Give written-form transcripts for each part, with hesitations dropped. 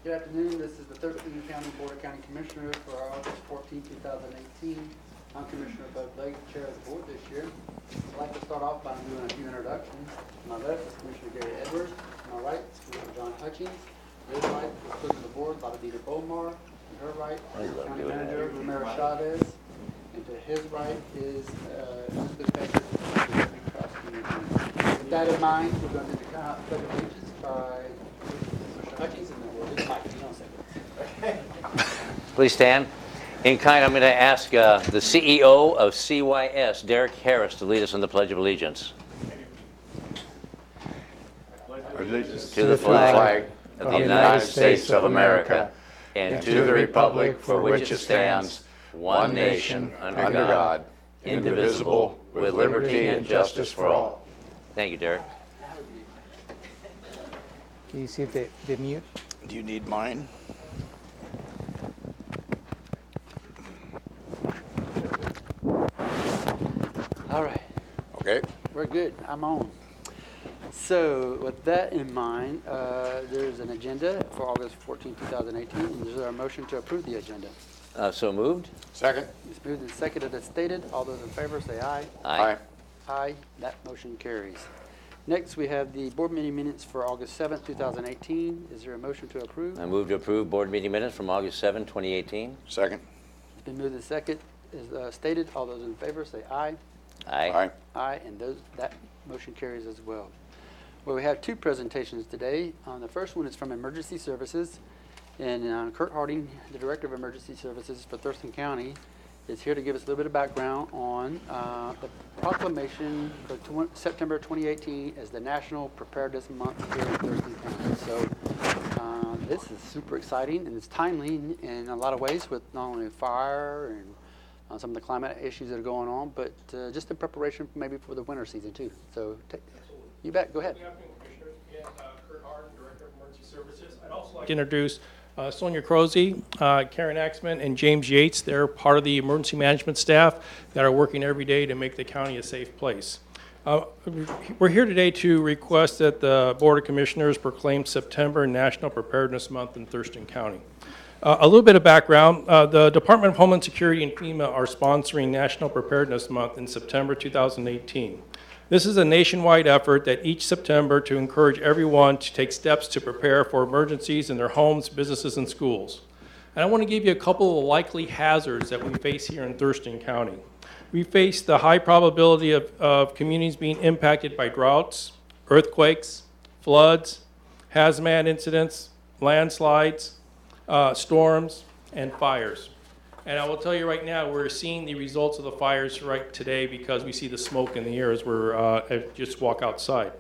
Good afternoon. This is the Thurston County Board of County Commissioners for August 14, 2018. I'm Commissioner Bud Blake, Chair of the Board this year. I'd like to start off by doing a few introductions. To my left is Commissioner Gary Edwards. To my right is Commissioner John Hutchins. To his right is Clerk of the Board, Bobby Dieter Bomar. To her right is County Manager Romero Chavez. And to his right is Elizabeth Baker. With that in mind, we're going to do the pledge of allegiance by Commissioner Hutchins, and then we'll do the mic. Hang on a second. Please stand. In kind, I'm going to ask the CEO of CYS, Derek Harris, to lead us in the Pledge of Allegiance. Allegiance to the flag of the United States of America and to the republic for which it stands, one nation, under God, indivisible, with liberty and justice for all. Thank you, Derek. Can you see if they mute? Do you need mine? All right. Okay. We're good. I'm on. So with that in mind, there's an agenda for August 14, 2018. And is there a motion to approve the agenda? So moved? Second. It's moved and seconded as stated. All those in favor say aye. Aye. Aye. That motion carries. Next, we have the board meeting minutes for August 7th, 2018. Is there a motion to approve? I move to approve board meeting minutes from August 7, 2018. Second. It's been moved and seconded as stated. All those in favor say aye. Aye. Aye. Aye, and that motion carries as well. Well, we have two presentations today. The first one is from Emergency Services, and Kurt Harding, the Director of Emergency Services for Thurston County, is here to give us a little bit of background on the proclamation for September 2018 as the National Preparedness Month here in Thurston County. So this is super exciting, and it's timely in a lot of ways with not only fire and some of the climate issues that are going on, but just in preparation maybe for the winter season too. So you bet, go ahead. Good afternoon, Commissioners. Again, Kurt Hardin, Director of Emergency Services. I'd also like to introduce Sonia Crozy, Karen Axman, and James Yates. They're part of the emergency management staff that are working every day to make the county a safe place. We're here today to request that the Board of Commissioners proclaim September National Preparedness Month in Thurston County. A little bit of background, the Department of Homeland Security and FEMA are sponsoring National Preparedness Month in September 2018. This is a nationwide effort that each September to encourage everyone to take steps to prepare for emergencies in their homes, businesses, and schools. And I want to give you a couple of likely hazards that we face here in Thurston County. We face the high probability of communities being impacted by droughts, earthquakes, floods, hazmat incidents, landslides, storms, and fires. And I will tell you right now, we're seeing the results of the fires right today because we see the smoke in the air as we're just walk outside.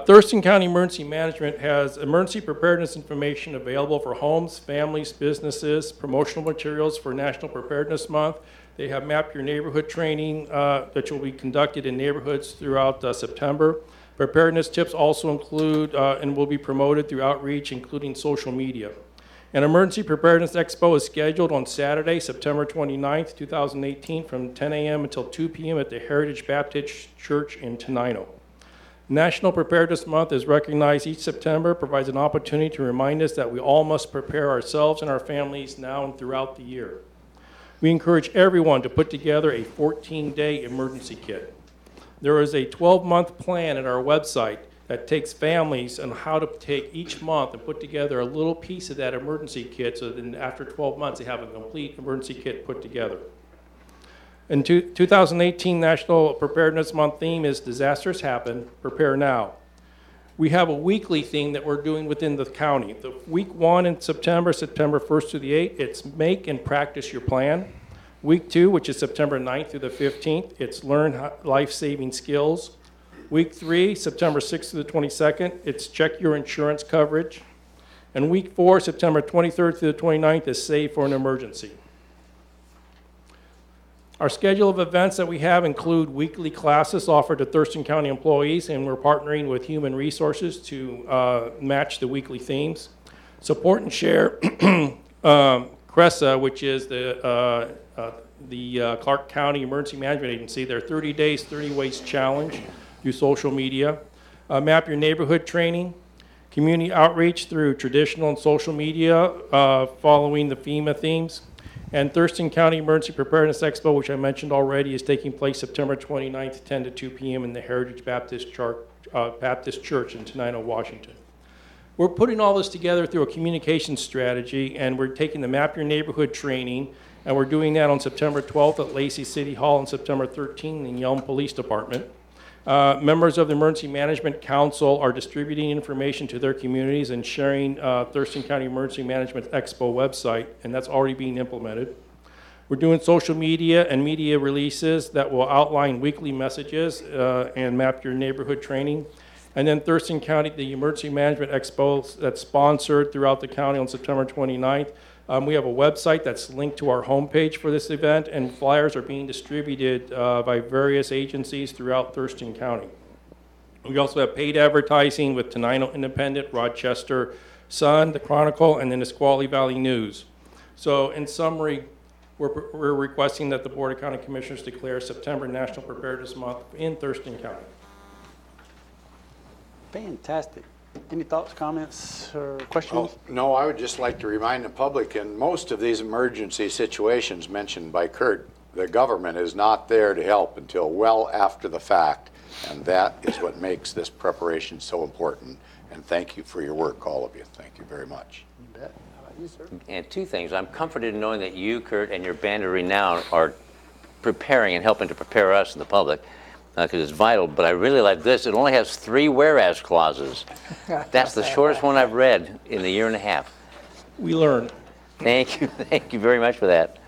Thurston County Emergency Management has emergency preparedness information available for homes, families, businesses, promotional materials for National Preparedness Month. They have Map Your Neighborhood training that will be conducted in neighborhoods throughout September. Preparedness tips also include and will be promoted through outreach, including social media. An Emergency Preparedness Expo is scheduled on Saturday, September 29th, 2018 from 10 a.m. until 2 p.m. at the Heritage Baptist Church in Tenino. National Preparedness Month is recognized each September, provides an opportunity to remind us that we all must prepare ourselves and our families now and throughout the year. We encourage everyone to put together a 14-day emergency kit. There is a 12-month plan at our website that takes families on how to take each month and put together a little piece of that emergency kit so that after 12 months they have a complete emergency kit put together. In 2018 National Preparedness Month theme is Disasters Happen, Prepare Now. We have a weekly theme that we're doing within the county. The week 1 in September 1st through the 8th, it's Make and Practice Your Plan. Week 2, which is September 9th through the 15th, it's Learn Life-Saving Skills. Week 3, September 6th to the 22nd, it's Check Your Insurance Coverage. And week 4, September 23rd to the 29th, is Save for an Emergency. Our schedule of events that we have include weekly classes offered to Thurston County employees, and we're partnering with Human Resources to match the weekly themes. Support and Share CRESA, which is the Clark County Emergency Management Agency, their 30 Days, 30 Ways Challenge through social media. Map Your Neighborhood training, Community outreach through traditional and social media, following the FEMA themes. And Thurston County Emergency Preparedness Expo, which I mentioned already, is taking place September 29th, 10 to 2 p.m. in the Heritage Baptist Church in Tenino, Washington. We're putting all this together through a communication strategy, and we're taking the Map Your Neighborhood training, and we're doing that on September 12th at Lacey City Hall and September 13th in Yelm Police Department. Members of the Emergency Management Council are distributing information to their communities and sharing Thurston County Emergency Management Expo website, and that's already being implemented. We're doing social media and media releases that will outline weekly messages and Map Your Neighborhood training. And then Thurston County, the Emergency Management Expo that's sponsored throughout the county on September 29th. We have a website that's linked to our homepage for this event, and flyers are being distributed by various agencies throughout Thurston County. We also have paid advertising with Tenino Independent, Rochester Sun, the Chronicle, and the Nisqually Valley News. So in summary, we're requesting that the Board of County Commissioners declare September National Preparedness Month in Thurston County. Fantastic. Any thoughts, comments, or questions? Oh, no, I would just like to remind the public, in most of these emergency situations mentioned by Kurt, the government is not there to help until well after the fact, and that is what makes this preparation so important. And thank you for your work, all of you. Thank you very much. You bet. How about you, sir? And two things. I'm comforted in knowing that you, Kurt, and your band of renown are preparing and helping to prepare us and the public, because it's vital. But I really like this. It only has 3 whereas clauses. That's the shortest one I've read in a year and a half. We learn. Thank you. Thank you very much for that.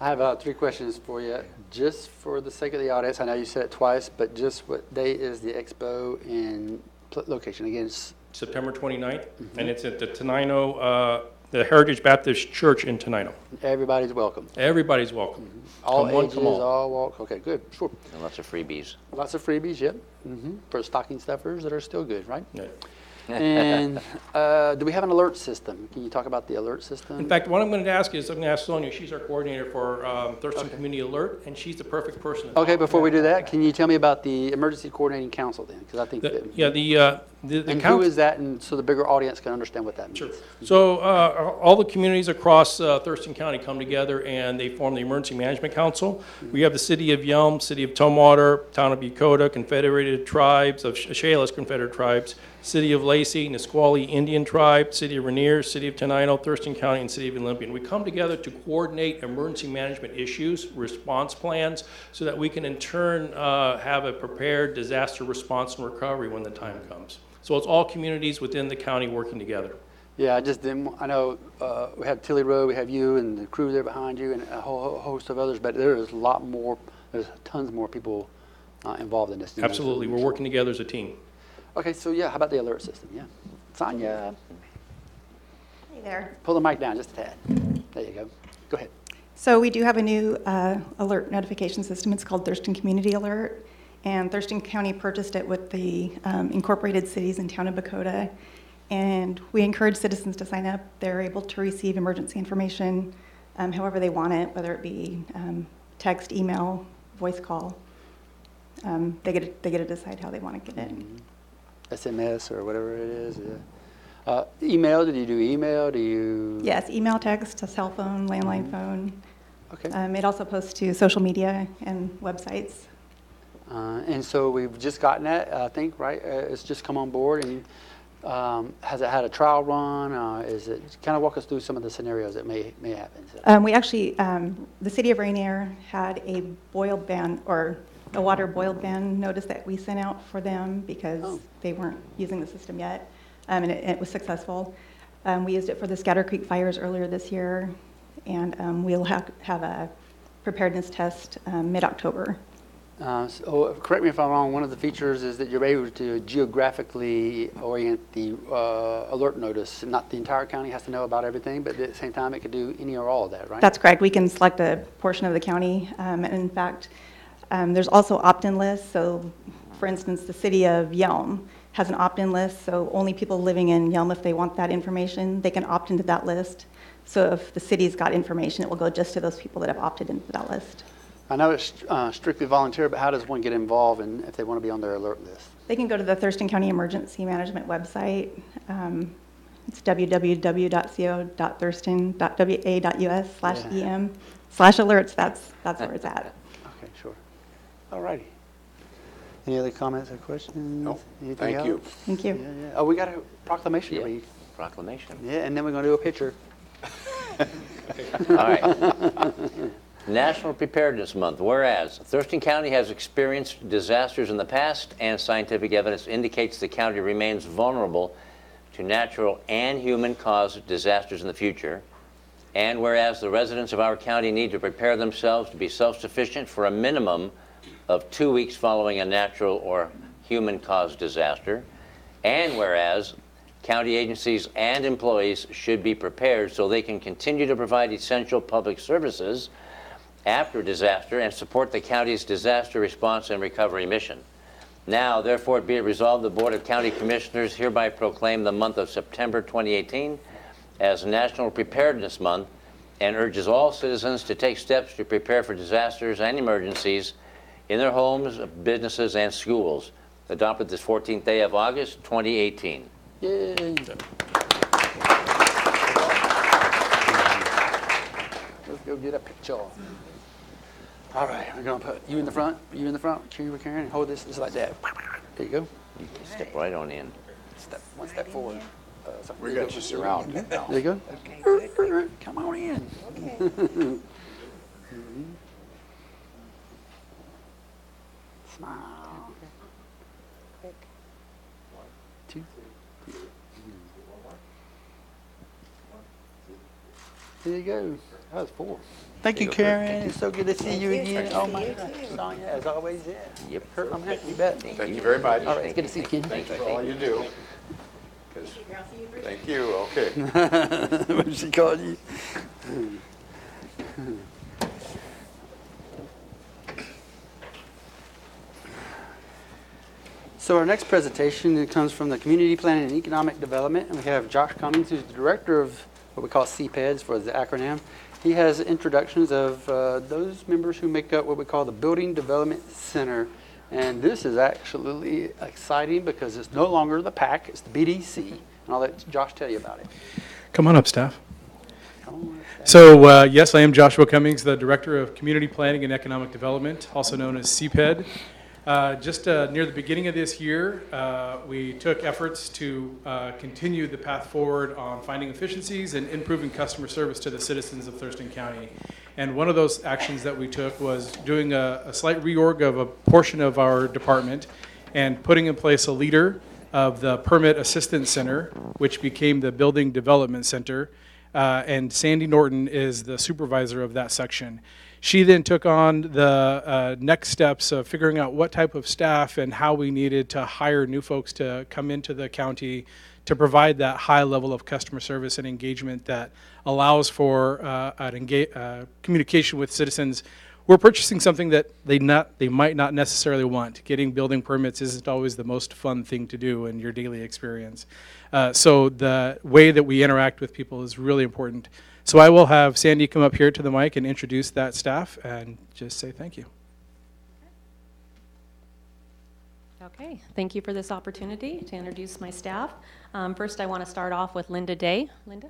I have 3 questions for you. Just for the sake of the audience, I know you said it twice, but just what date is the expo and location? Again, it's September 29th, and it's at the Tenino, the Heritage Baptist Church in Tenino. everybody's welcome. Everybody's welcome. All Come one, ages, come all. all walk. Okay, good. Sure. And lots of freebies. Lots of freebies, yep. For stocking stuffers that are still good, right? Yeah. And do we have an alert system? Can you talk about the alert system? In fact, what I'm going to ask is, I'm going to ask Sonia. She's our coordinator for Thurston Community Alert, and she's the perfect person to Okay, talk before we about do that, can you tell me about the Emergency Coordinating Council then? Because I think that. that, Yeah, the and who council. is that, and so the bigger audience can understand what that means. Sure. So all the communities across Thurston County come together and they form the Emergency Management Council. We have the City of Yelm, City of Tumwater, Town of Bucota, Confederated Tribes of Chehalis Confederate Tribes, City of Lacey, Nisqually Indian Tribe, City of Rainier, City of Tenino, Thurston County, and City of Olympian. We come together to coordinate emergency management issues, response plans, so that we can in turn have a prepared disaster response and recovery when the time comes. So it's all communities within the county working together. Yeah, I just didn't, I know we have Tilly Road, we have you and the crew there behind you and a whole host of others, but there is a lot more, there's tons more people involved in this. Absolutely, we're working together as a team. Okay, so yeah, how about the alert system? Yeah. Sonia, Hey there. pull the mic down just a tad. There you go. Go ahead. So we do have a new alert notification system. It's called Thurston Community Alert. And Thurston County purchased it with the incorporated cities in Town of Bucota. And we encourage citizens to sign up. They're able to receive emergency information however they want it, whether it be text, email, voice call. They get to decide how they want to get it. SMS or whatever it is. Yeah. Email, did you do email? Do you? Yes, email, text, a cell phone, landline phone. Okay. It also posts to social media and websites. And so we've just gotten that, I think, right? It's just come on board. And has it had a trial run? Is it kind of walk us through some of the scenarios that may happen? So. We actually, the city of Rainier had a boiled ban, or a water boiled ban notice that we sent out for them because they weren't using the system yet, and it was successful. We used it for the Scatter Creek fires earlier this year, and we'll have a preparedness test mid-October. So correct me if I'm wrong, one of the features is that you're able to geographically orient the alert notice. Not the entire county has to know about everything, but at the same time, it could do any or all of that, right? That's correct. We can select a portion of the county. And in fact, there's also opt-in lists. So, for instance, the city of Yelm has an opt-in list. So only people living in Yelm, if they want that information, they can opt into that list. So if the city's got information, it will go just to those people that have opted into that list. I know it's strictly volunteer, but how does one get involved if they want to be on their alert list? They can go to the Thurston County Emergency Management website. It's www.co.thurston.wa.us/em/alerts. That's where it's at. Okay, sure. All righty. Any other comments or questions? No, Anything thank you. else? Thank you. Yeah, yeah. Oh, we got a proclamation to Yeah. read. Proclamation. Yeah, and then we're going to do a picture. All right. National Preparedness Month. Whereas Thurston County has experienced disasters in the past and scientific evidence indicates the county remains vulnerable to natural and human-caused disasters in the future. And whereas the residents of our county need to prepare themselves to be self-sufficient for a minimum of 2 weeks following a natural or human-caused disaster. And whereas county agencies and employees should be prepared so they can continue to provide essential public services after disaster and support the county's disaster response and recovery mission. Now, therefore, be it resolved, the Board of County Commissioners hereby proclaim the month of September 2018 as National Preparedness Month and urges all citizens to take steps to prepare for disasters and emergencies in their homes, businesses, and schools. Adopted this 14th day of August, 2018. Yay. Let's go get a picture. All right, we're going to put you in the front, Karen, hold this just like that. There you go. You can step right on in. One step forward. We got you surrounded now. There you go. Okay, good. Come on in. Okay. Smile. Two. There you go. That was 4. Thank you, Karen. It's so good to see you again. Oh my gosh, Sonia, as always, yeah. Yep. Kurt, I'm happy. You bet. Thank you very much. All right, it's good to see you, Ken. Thanks for all you do. 'Cause- Thank you, okay. What did she call you? So our next presentation comes from the Community Planning and Economic Development, and we have Josh Cummings, who's the director of what we call CPEDS for the acronym. He has introductions of those members who make up what we call the Building Development Center. And this is actually exciting because it's no longer the PAC, it's the BDC. And I'll let Josh tell you about it. Come on up, staff. Come on, So, yes, I am Joshua Cummings, the Director of Community Planning and Economic Development, also known as CPED. Just near the beginning of this year, we took efforts to continue the path forward on finding efficiencies and improving customer service to the citizens of Thurston County. And one of those actions that we took was doing a slight reorg of a portion of our department and putting in place a leader of the Permit Assistance Center, which became the Building Development Center. And Sandy Norton is the supervisor of that section. She then took on the next steps of figuring out what type of staff and how we needed to hire new folks to come into the county to provide that high level of customer service and engagement that allows for communication with citizens. We're purchasing something that they might not necessarily want. Getting building permits isn't always the most fun thing to do in your daily experience. So the way that we interact with people is really important. So I will have Sandy come up here to the mic and introduce that staff and just say thank you. Okay, thank you for this opportunity to introduce my staff. First, I want to start off with Linda Day. Linda?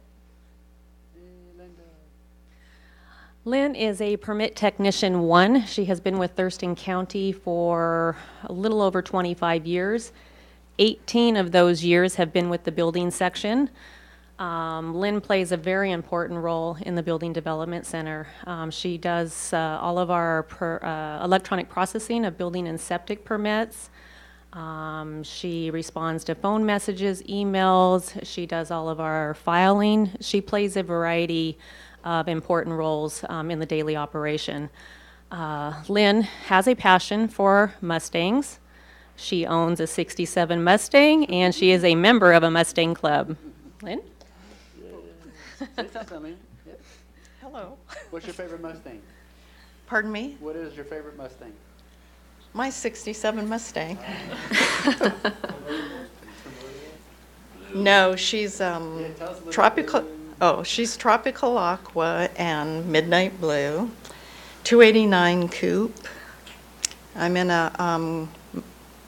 Lynn is a Permit Technician 1. She has been with Thurston County for a little over 25 years. 18 of those years have been with the building section. Lynn plays a very important role in the Building Development Center. She does all of our electronic processing of building and septic permits. She responds to phone messages, emails. She does all of our filing. She plays a variety of important roles in the daily operation. Lynn has a passion for Mustangs. She owns a 67 Mustang, and she is a member of a Mustang club. Lynn? Say something, Lynn. Yep. Hello. What's your favorite Mustang? Pardon me? What is your favorite Mustang? My 67 Mustang. No, she's Tell us a little tropical. bit. Oh, she's tropical aqua and midnight blue. 289 coupe. I'm in a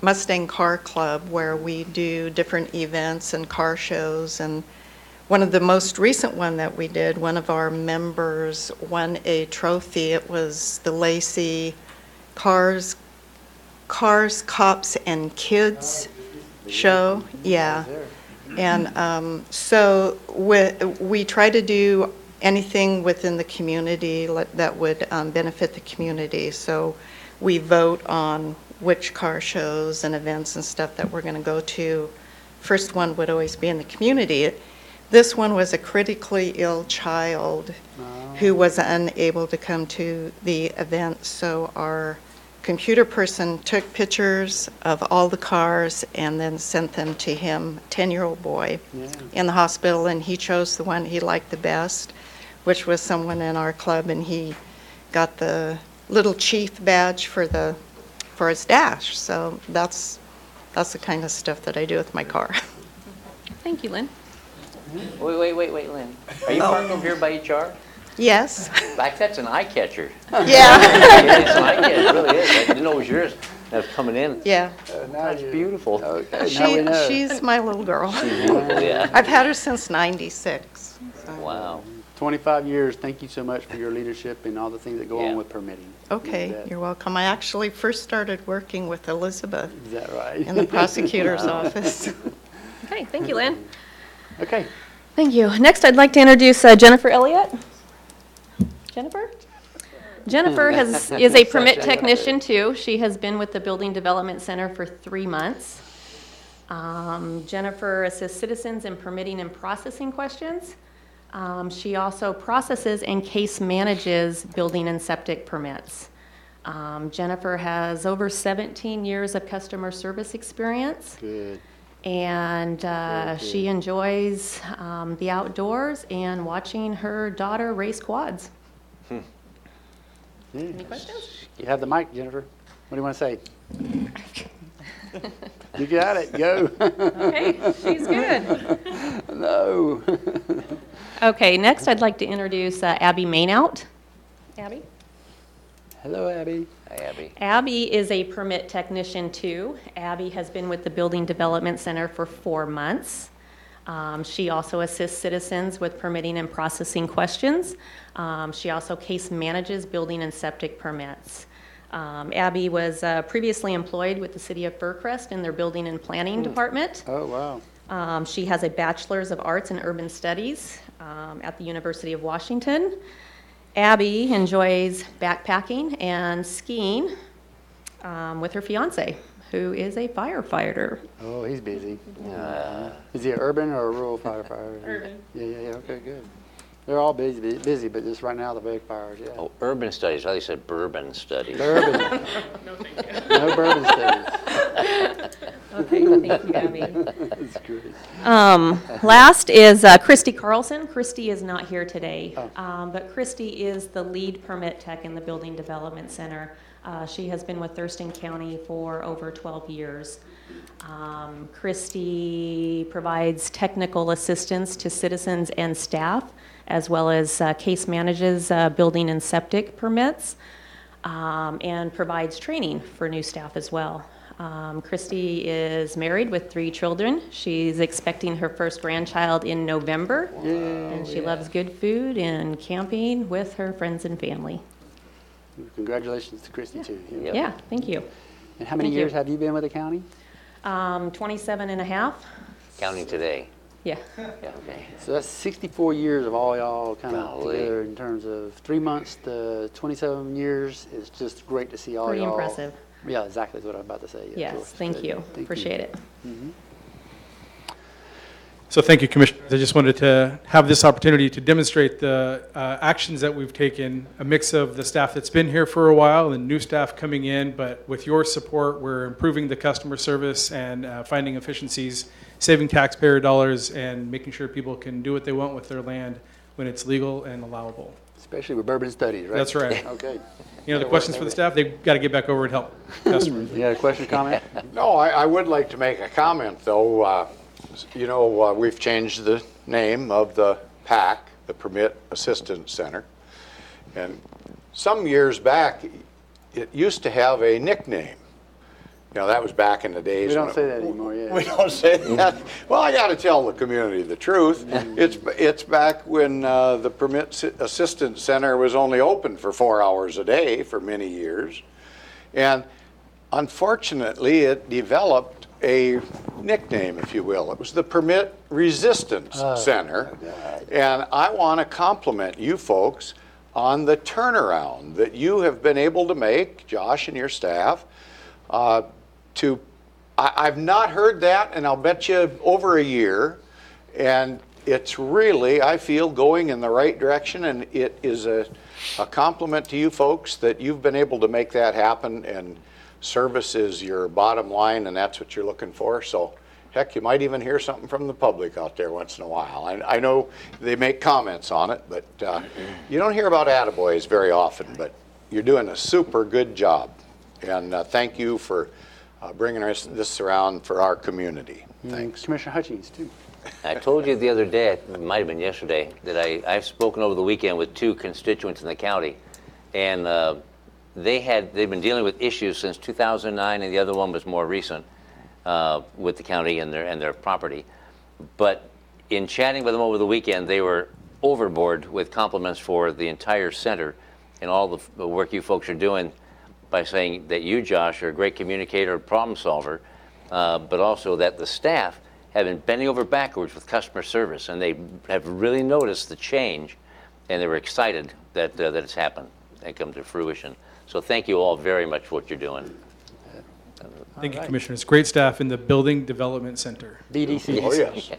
Mustang Car Club, where we do different events and car shows. And one of the most recent one that we did, one of our members won a trophy. It was the Lacey Cars, Cops, and Kids show. Yeah. And so we try to do anything within the community that would benefit the community. So we vote on which car shows and events and stuff that we're going to go to. First one would always be in the community. This one was a critically ill child who was unable to come to the event. So our computer person took pictures of all the cars and then sent them to him, 10-year-old boy, in the hospital, and he chose the one he liked the best, which was someone in our club, and he got the little chief badge for his dash. So that's the kind of stuff that I do with my car. Thank you, Lynn. Wait, Lynn. Are you parked over here by HR? Yes. Like, that's an eye catcher. Yeah. Yeah, it's an eye catcher, it really is. I didn't know it was yours. That's coming in. Yeah. That's beautiful. Okay, now we know. She's my little girl. Yeah. I've had her since '96. So. Wow. 25 years. Thank you so much for your leadership and all the things that go Yeah. on with permitting. Okay, You bet. you're welcome. I actually first started working with Elizabeth Is that right? in the prosecutor's office. Okay, thank you, Lynn. Okay. Thank you. Next, I'd like to introduce Jennifer Elliott. Jennifer? Jennifer is a permit technician too. She has been with the Building Development Center for 3 months. Jennifer assists citizens in permitting and processing questions. She also processes and case manages building and septic permits. Jennifer has over 17 years of customer service experience. Good. And she enjoys the outdoors and watching her daughter race quads. Any questions? You have the mic, Jennifer. What do you want to say? You got it. Go. Okay, she's good. No. Okay, next I'd like to introduce Abby Mainout. Abby? Hello, Abby. Hi, Abby. Abby is a permit technician too. Abby has been with the Building Development Center for 4 months. She also assists citizens with permitting and processing questions. She also case manages building and septic permits. Abby was previously employed with the City of Faircrest in their Building and Planning Department. Oh, wow. She has a Bachelor's of Arts in Urban Studies at the University of Washington. Abby enjoys backpacking and skiing with her fiance, who is a firefighter. Oh, he's busy. Is he an urban or a rural firefighter? Urban. Yeah. Okay, good. They're all busy, but just right now the big fires, yeah. Oh, urban studies. I thought you said bourbon studies. Urban. No, thank you. No bourbon studies. Okay, thank you, Abby. That's great. Last is Christy Carlson. Christy is not here today, but Christy is the lead permit tech in the Building Development Center. She has been with Thurston County for over 12 years. Christy provides technical assistance to citizens and staff, as well as case manages building and septic permits, and provides training for new staff as well. Christy is married with 3 children. She's expecting her first grandchild in November, and she loves good food and camping with her friends and family. Congratulations to Christy, too. Yep. Yeah, thank you. And how many Thank you. years have you been with the county? 27 and a half. Counting today. Yeah. Yeah, okay. So that's 64 years of all y'all kind of Golly. together in terms of 3 months to 27 years. It's just great to see all Pretty y'all. impressive. Yeah, exactly what I'm about to say. Yeah, of Yes, course. thank Good. you. Thank Appreciate it. So thank you, Commissioners. I just wanted to have this opportunity to demonstrate the actions that we've taken, a mix of the staff that's been here for a while and new staff coming in, but with your support, we're improving the customer service and finding efficiencies, saving taxpayer dollars, and making sure people can do what they want with their land when it's legal and allowable. Especially with bourbon studies, right? That's right. Okay. You know, the questions for the staff, they've got to get back over and help customers. You got a question, comment? No, I would like to make a comment, though. You know, we've changed the name of the PAC, the Permit Assistance Center. And some years back, it used to have a nickname. You know, that was back in the days. We don't when say that anymore, yeah. We don't say that. Well, I got to tell the community the truth. It's back when the Permit Assistance Center was only open for 4 hours a day for many years. And unfortunately, it developed a nickname, if you will. It was the Permit Resistance Center. And I want to compliment you folks on the turnaround that you have been able to make, Josh and your staff, I've not heard that, and I'll bet you over a year, and it's really, I feel, going in the right direction, and it is a compliment to you folks that you've been able to make that happen, and service is your bottom line, and that's what you're looking for. So heck, you might even hear something from the public out there once in a while. I know they make comments on it, but you don't hear about attaboys very often, but you're doing a super good job. And thank you for bringing this around for our community. Thanks. Commissioner Hutchings, too. I told you the other day, it might have been yesterday, that I've spoken over the weekend with 2 constituents in the county, and they've been dealing with issues since 2009, and the other one was more recent with the county and their property. But in chatting with them over the weekend, they were overboard with compliments for the entire center and all the work you folks are doing, by saying that you, Josh, are a great communicator, problem solver, but also that the staff have been bending over backwards with customer service, and they have really noticed the change, and they were excited that it's happened and come to fruition. So thank you all very much for what you're doing. Thank you, Commissioners. Great staff in the Building Development Center. BDC. Oh, yes.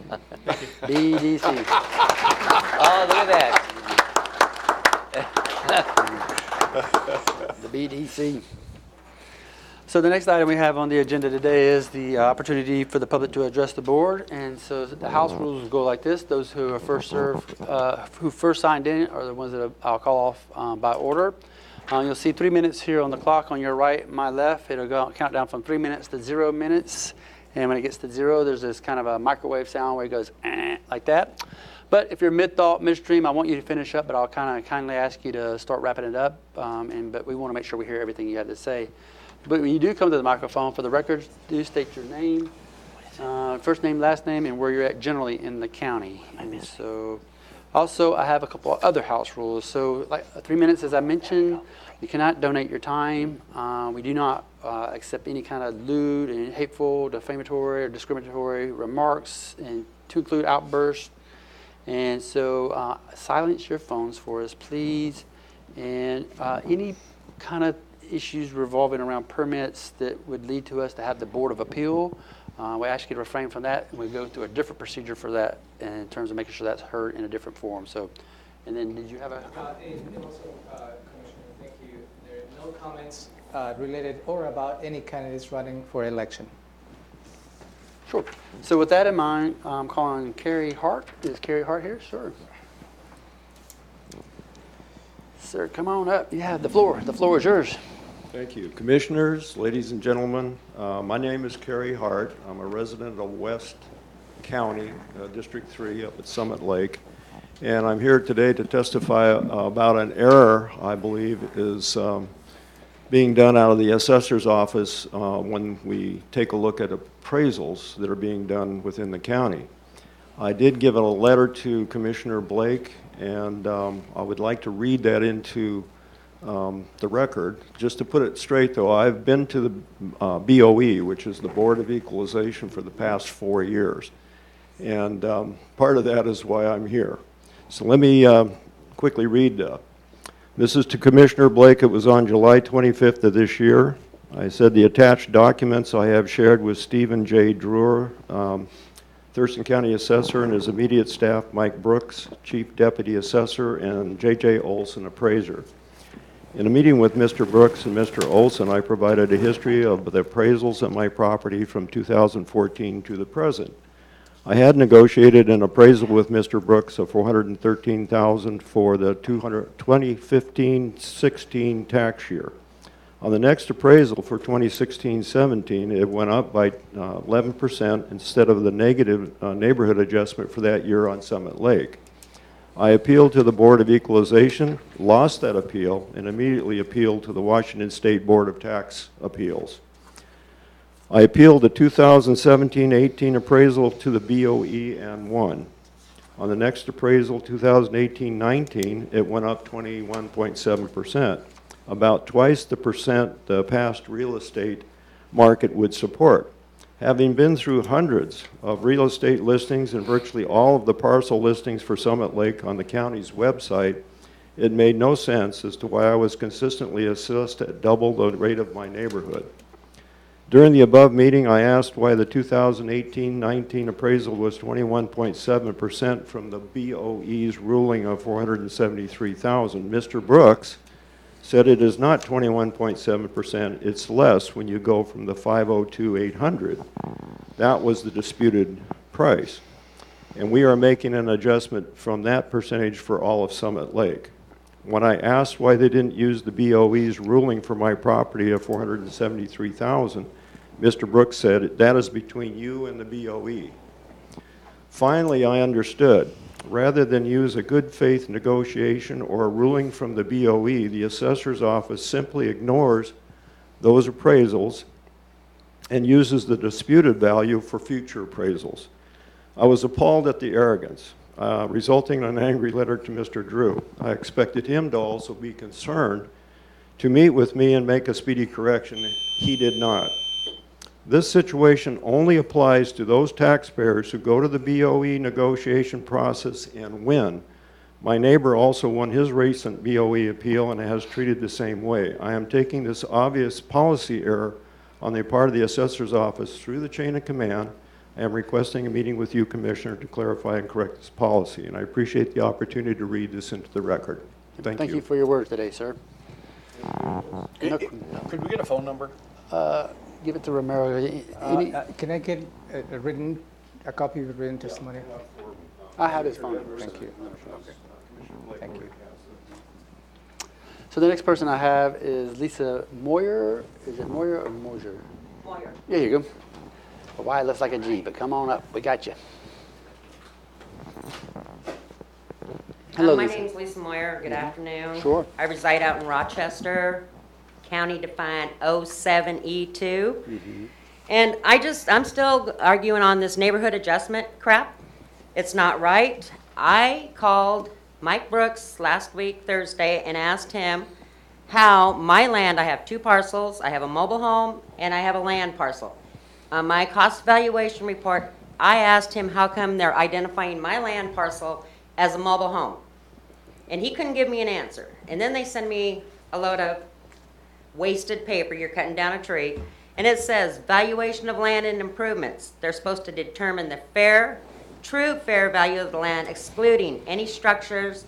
BDC. Oh, look at that. The BDC. So the next item we have on the agenda today is the opportunity for the public to address the board. And so the House rules go like this. Those who are first served, who first signed in are the ones that I'll call off by order. You'll see 3 minutes here on the clock on your right, my left. It'll go count down from 3 minutes to 0 minutes. And when it gets to 0, there's this kind of a microwave sound where it goes like that. But if you're mid-thought, midstream, I want you to finish up, but I'll kind of kindly ask you to start wrapping it up. But we want to make sure we hear everything you have to say. But when you do come to the microphone, for the record, do state your name, first name, last name, and where you're at generally in the county. And so, also, I have a couple of other house rules. So, like 3 minutes, as I mentioned, you cannot donate your time. We do not accept any kind of lewd and hateful, defamatory, or discriminatory remarks, and to include outbursts. And so, silence your phones for us, please. And any kind of issues revolving around permits that would lead to us to have the Board of Appeal, we ask you to refrain from that, and we go through a different procedure for that in terms of making sure that's heard in a different forum. So, and then did you have a? And also, Commissioner, thank you. There are no comments related or about any candidates running for election. Sure. So with that in mind, I'm calling Carrie Hart. Is Carrie Hart here? Sure. Sir, come on up. You have the floor. The floor is yours. Thank you. Commissioners, ladies and gentlemen, my name is Kerry Hart. I'm a resident of West County, District 3 up at Summit Lake. And I'm here today to testify about an error I believe is being done out of the assessor's office when we take a look at appraisals that are being done within the county. I did give a letter to Commissioner Blake, and I would like to read that into the record. Just to put it straight, though, I've been to the BOE, which is the Board of Equalization, for the past 4 years. And part of that is why I'm here. So let me quickly read. This is to Commissioner Blake. It was on July 25th of this year. I said the attached documents I have shared with Stephen J. Drewer, Thurston County Assessor, and his immediate staff, Mike Brooks, Chief Deputy Assessor, and J.J. Olson, Appraiser. In a meeting with Mr. Brooks and Mr. Olson, I provided a history of the appraisals at my property from 2014 to the present. I had negotiated an appraisal with Mr. Brooks of $413,000 for the 2015-16 tax year. On the next appraisal for 2016-17, it went up by 11% instead of the negative neighborhood adjustment for that year on Summit Lake. I appealed to the Board of Equalization, lost that appeal, and immediately appealed to the Washington State Board of Tax Appeals. I appealed the 2017-18 appraisal to the BOE and won. On the next appraisal, 2018-19, it went up 21.7%, about twice the percent the past real estate market would support. Having been through hundreds of real estate listings and virtually all of the parcel listings for Summit Lake on the county's website, it made no sense as to why I was consistently assessed at double the rate of my neighborhood. During the above meeting, I asked why the 2018-19 appraisal was 21.7% from the BOE's ruling of $473,000. Mr. Brooks said it is not 21.7%, it's less when you go from the 502,800. That was the disputed price. And we are making an adjustment from that percentage for all of Summit Lake. When I asked why they didn't use the BOE's ruling for my property of $473,000, Mr. Brooks said, that is between you and the BOE. Finally, I understood. Rather than use a good faith negotiation or a ruling from the BOE, the assessor's office simply ignores those appraisals and uses the disputed value for future appraisals. I was appalled at the arrogance, resulting in an angry letter to Mr. Drew. I expected him to also be concerned to meet with me and make a speedy correction. He did not. This situation only applies to those taxpayers who go to the BOE negotiation process and win. My neighbor also won his recent BOE appeal and has treated the same way. I am taking this obvious policy error on the part of the assessor's office through the chain of command. I am requesting a meeting with you, Commissioner, to clarify and correct this policy, and I appreciate the opportunity to read this into the record. Thank you. Thank you for your words today, sir. Could we get a phone number? Give it to Romero. Can I get a copy of the written testimony? I have his phone number. Thank you. Thank you. So the next person I have is Lisa Moyer. Is it Moyer or Moser? Moyer. There you go. A Y looks like a G, but come on up. We got you. Hello, My Lisa. name's Lisa Moyer. Good afternoon. Sure. I reside out in Rochester, county defined 07E2. And I'm still arguing on this neighborhood adjustment crap. It's not right. I called Mike Brooks last week, Thursday, and asked him how my land, I have 2 parcels, I have a mobile home, and I have a land parcel. On my cost valuation report, I asked him how come they're identifying my land parcel as a mobile home. And he couldn't give me an answer. And then they send me a load of wasted paper, you're cutting down a tree, and it says valuation of land and improvements. They're supposed to determine the true fair value of the land, excluding any structures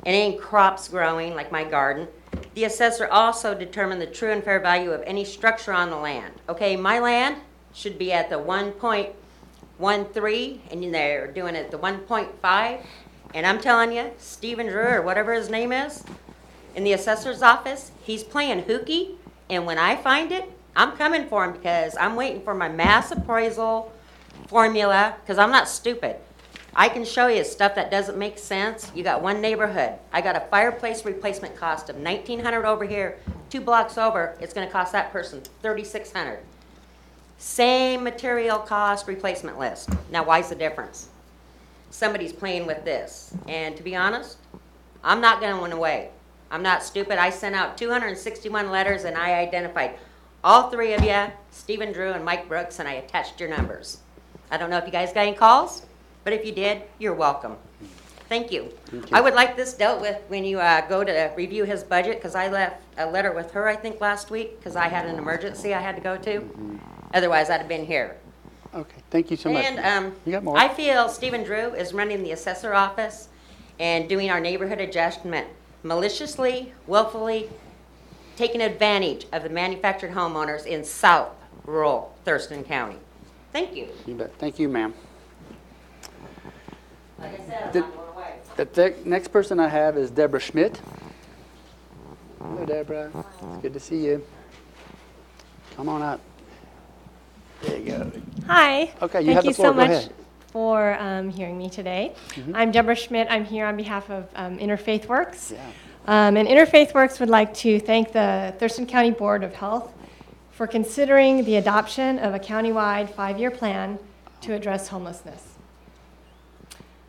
and any crops growing, like my garden. The assessor also determined the true and fair value of any structure on the land. Okay, my land should be at the 1.13, and they're doing it at the 1.5. And I'm telling you, Stephen Drew, or whatever his name is, in the assessor's office, he's playing hooky, and when I find it, I'm coming for him because I'm waiting for my mass appraisal formula, because I'm not stupid. I can show you stuff that doesn't make sense. You got one neighborhood. I got a fireplace replacement cost of $1,900 over here. 2 blocks over, it's going to cost that person $3,600. Same material cost replacement list. Now, why's the difference? Somebody's playing with this. And to be honest, I'm not going away. I'm not stupid. I sent out 261 letters, and I identified all 3 of you, Stephen Drew and Mike Brooks, and I attached your numbers. I don't know if you guys got any calls, but if you did, you're welcome. Thank you. I would like this dealt with when you go to review his budget, because I left a letter with her, I think, last week, because I had an emergency I had to go to. Otherwise, I'd have been here. Okay, thank you so much. And You got more? I feel Stephen Drew is running the assessor office and doing our neighborhood adjustment maliciously, willfully, taking advantage of the manufactured homeowners in South rural Thurston County. Thank you. You bet. Thank you, ma'am. Like I said, I'm The- not going away. The next person I have is Deborah Schmidt. Hello, Deborah. It's good to see you. Come on up. There you go. Hi. Okay, you Thank have the you floor. so Go much ahead. for hearing me today. I'm Deborah Schmidt. I'm here on behalf of Interfaith Works. Yeah. And Interfaith Works would like to thank the Thurston County Board of Health for considering the adoption of a countywide 5-year plan to address homelessness.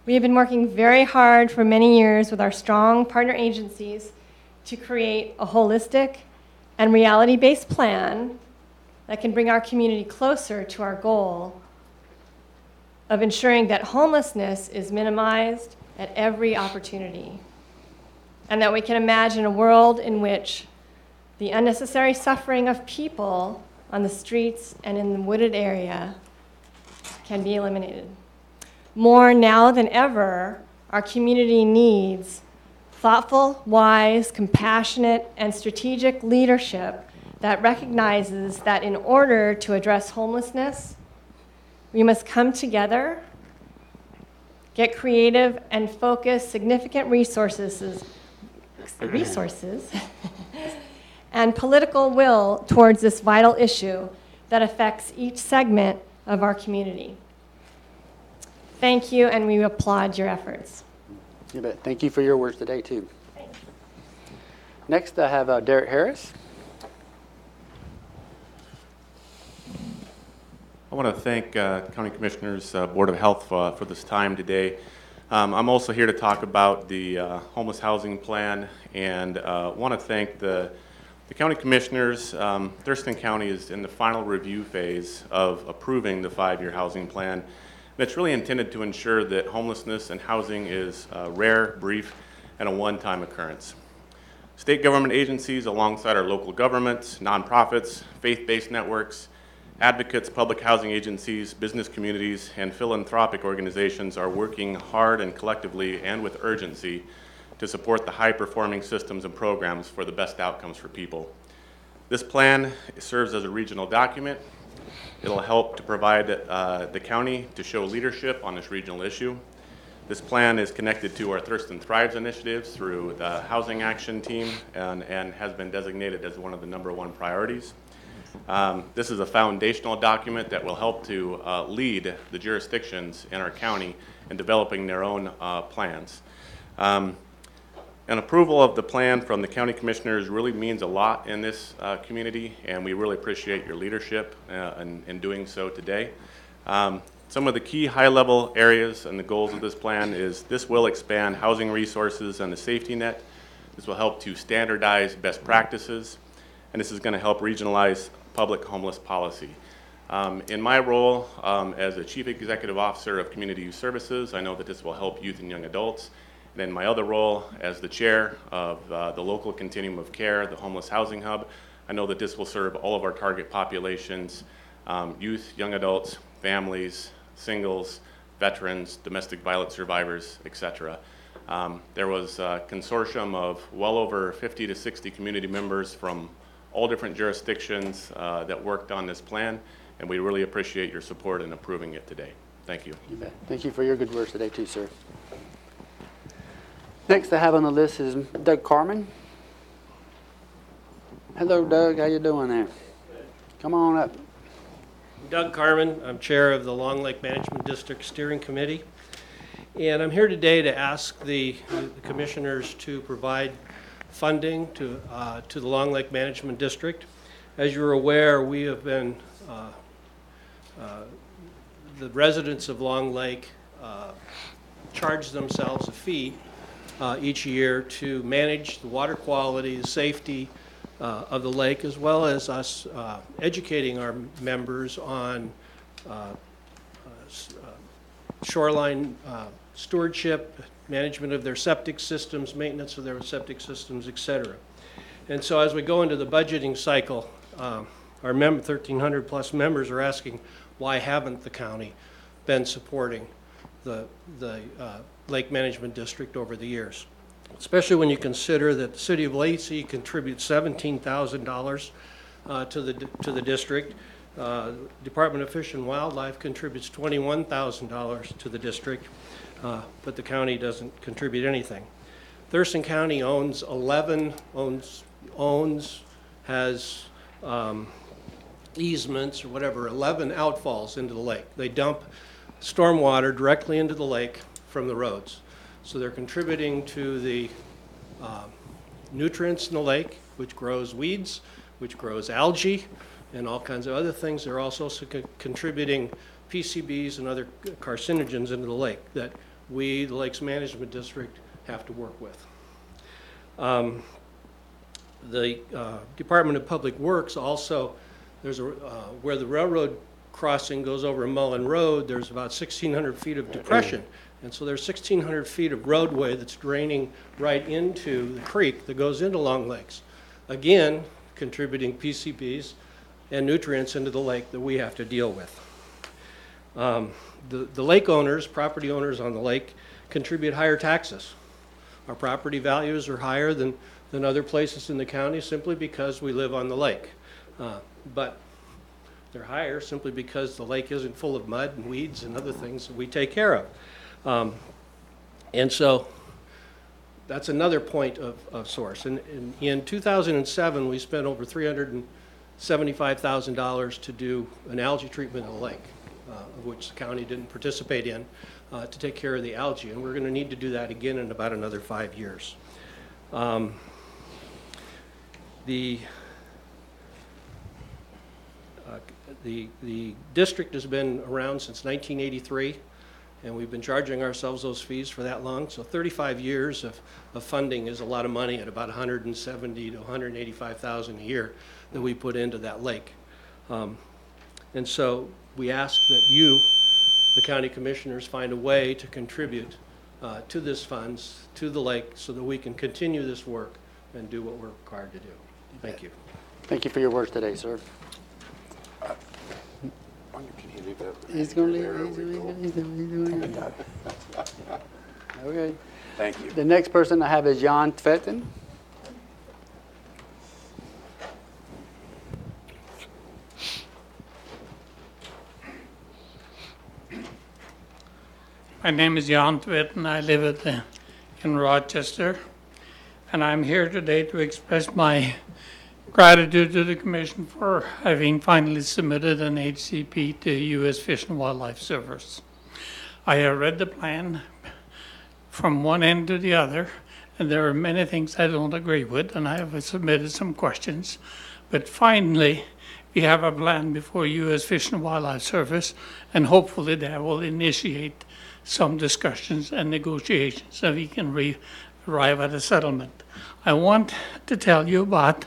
We have been working very hard for many years with our strong partner agencies to create a holistic and reality-based plan that can bring our community closer to our goal of ensuring that homelessness is minimized at every opportunity, and that we can imagine a world in which the unnecessary suffering of people on the streets and in the wooded area can be eliminated. More now than ever, our community needs thoughtful, wise, compassionate, and strategic leadership that recognizes that in order to address homelessness, we must come together, get creative, and focus significant resources and political will towards this vital issue that affects each segment of our community. Thank you, and we applaud your efforts. You bet. Thank you for your words today, too. Next, I have Derek Harris. I want to thank County Commissioners Board of Health for this time today. I'm also here to talk about the homeless housing plan, and want to thank the County Commissioners. Thurston County is in the final review phase of approving the 5-year housing plan. That's really intended to ensure that homelessness and housing is rare, brief, and a one-time occurrence. State government agencies, alongside our local governments, nonprofits, faith-based networks, advocates, public housing agencies, business communities, and philanthropic organizations are working hard and collectively and with urgency to support the high-performing systems and programs for the best outcomes for people. This plan serves as a regional document. It'll help to provide the county to show leadership on this regional issue. This plan is connected to our Thurston Thrives initiatives through the Housing Action Team and has been designated as one of the #1 priorities. This is a foundational document that will help to lead the jurisdictions in our county in developing their own plans. An approval of the plan from the county commissioners really means a lot in this community, and we really appreciate your leadership in doing so today. Some of the key high-level areas and the goals of this plan is this will expand housing resources and the safety net. This will help to standardize best practices, and this is going to help regionalize public homeless policy. In my role as a Chief Executive Officer of Community Youth Services, I know that this will help youth and young adults. And in my other role as the chair of the local continuum of care, the Homeless Housing Hub, I know that this will serve all of our target populations, youth, young adults, families, singles, veterans, domestic violence survivors, etc. There was a consortium of well over 50 to 60 community members from all different jurisdictions that worked on this plan, and we really appreciate your support in approving it today. Thank you. You bet. Thank you for your good words today, too, sir. Next I have on the list is Doug Carmen. Hello, Doug. How you doing there? Come on up. Doug Carmen. I'm chair of the Long Lake Management District Steering Committee. And I'm here today to ask the commissioners to provide funding to the Long Lake Management District. As you're aware, we have been, the residents of Long Lake charge themselves a fee each year to manage the water quality, the safety of the lake, as well as us educating our members on shoreline stewardship, management of their septic systems, maintenance of their septic systems, etc. And so as we go into the budgeting cycle, our 1,300 plus members are asking, why haven't the county been supporting the Lake Management District over the years? Especially when you consider that the city of Lacey contributes $17,000 to the district. Department of Fish and Wildlife contributes $21,000 to the district, but the county doesn't contribute anything. Thurston County owns has easements or whatever, 11 outfalls into the lake. They dump stormwater directly into the lake from the roads. So they're contributing to the nutrients in the lake, which grows weeds, which grows algae, and all kinds of other things. They're also contributing PCBs and other carcinogens into the lake that we, the Lakes Management District, have to work with. The Department of Public Works also, there's where the railroad crossing goes over Mullen Road, there's about 1,600 feet of depression. And so there's 1,600 feet of roadway that's draining right into the creek that goes into Long Lakes. Again, contributing PCBs and nutrients into the lake that we have to deal with. The lake owners, property owners on the lake, contribute higher taxes. Our property values are higher than other places in the county simply because we live on the lake. But they're higher simply because the lake isn't full of mud and weeds and other things that we take care of. And so that's another point of source. And in 2007, we spent over $375,000 to do an algae treatment of the lake, of which the county didn't participate in, to take care of the algae. And we're going to need to do that again in about another 5 years. The district has been around since 1983, and we've been charging ourselves those fees for that long. So 35 years of funding is a lot of money at about $170,000 to $185,000 a year that we put into that lake. And so we ask that you, the county commissioners, find a way to contribute to this funds, to the lake, so that we can continue this work and do what we're required to do. Thank you. Thank you for your words today, sir. Can you leave that? He's going to leave. Okay. Thank you. The next person I have is Jan Tvetten. My name is Jan Tvetten. I live in Rochester, and I'm here today to express my gratitude to the Commission for having finally submitted an HCP to U.S. Fish and Wildlife Service. I have read the plan from one end to the other, and there are many things I don't agree with, and I have submitted some questions. But finally, we have a plan before U.S. Fish and Wildlife Service, and hopefully that will initiate some discussions and negotiations so we can arrive at a settlement. I want to tell you about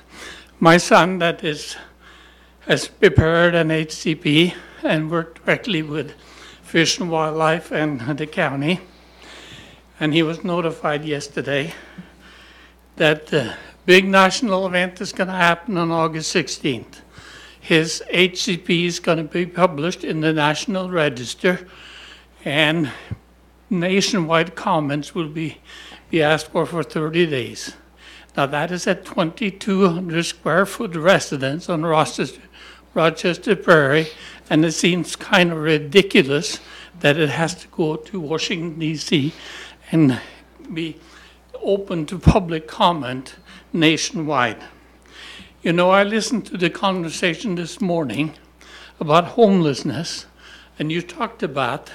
my son that has prepared an HCP and worked directly with Fish and Wildlife and the county. And he was notified yesterday that the big national event is going to happen on August 16th. His HCP is going to be published in the National Register, and nationwide comments will be asked for 30 days. Now that is a 2,200 square foot residence on Rochester Prairie, and it seems kind of ridiculous that it has to go to Washington, D.C. and be open to public comment nationwide. You know, I listened to the conversation this morning about homelessness, and you talked about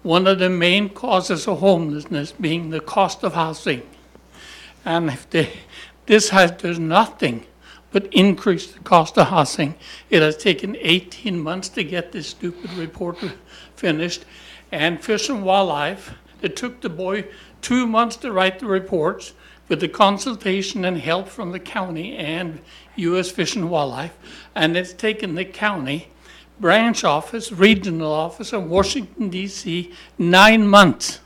one of the main causes of homelessness being the cost of housing. And if this does nothing but increase the cost of housing. It has taken 18 months to get this stupid report finished. And Fish and Wildlife, it took the boy 2 months to write the reports with the consultation and help from the county and U.S. Fish and Wildlife. And it's taken the county branch office, regional office in Washington, D.C., 9 months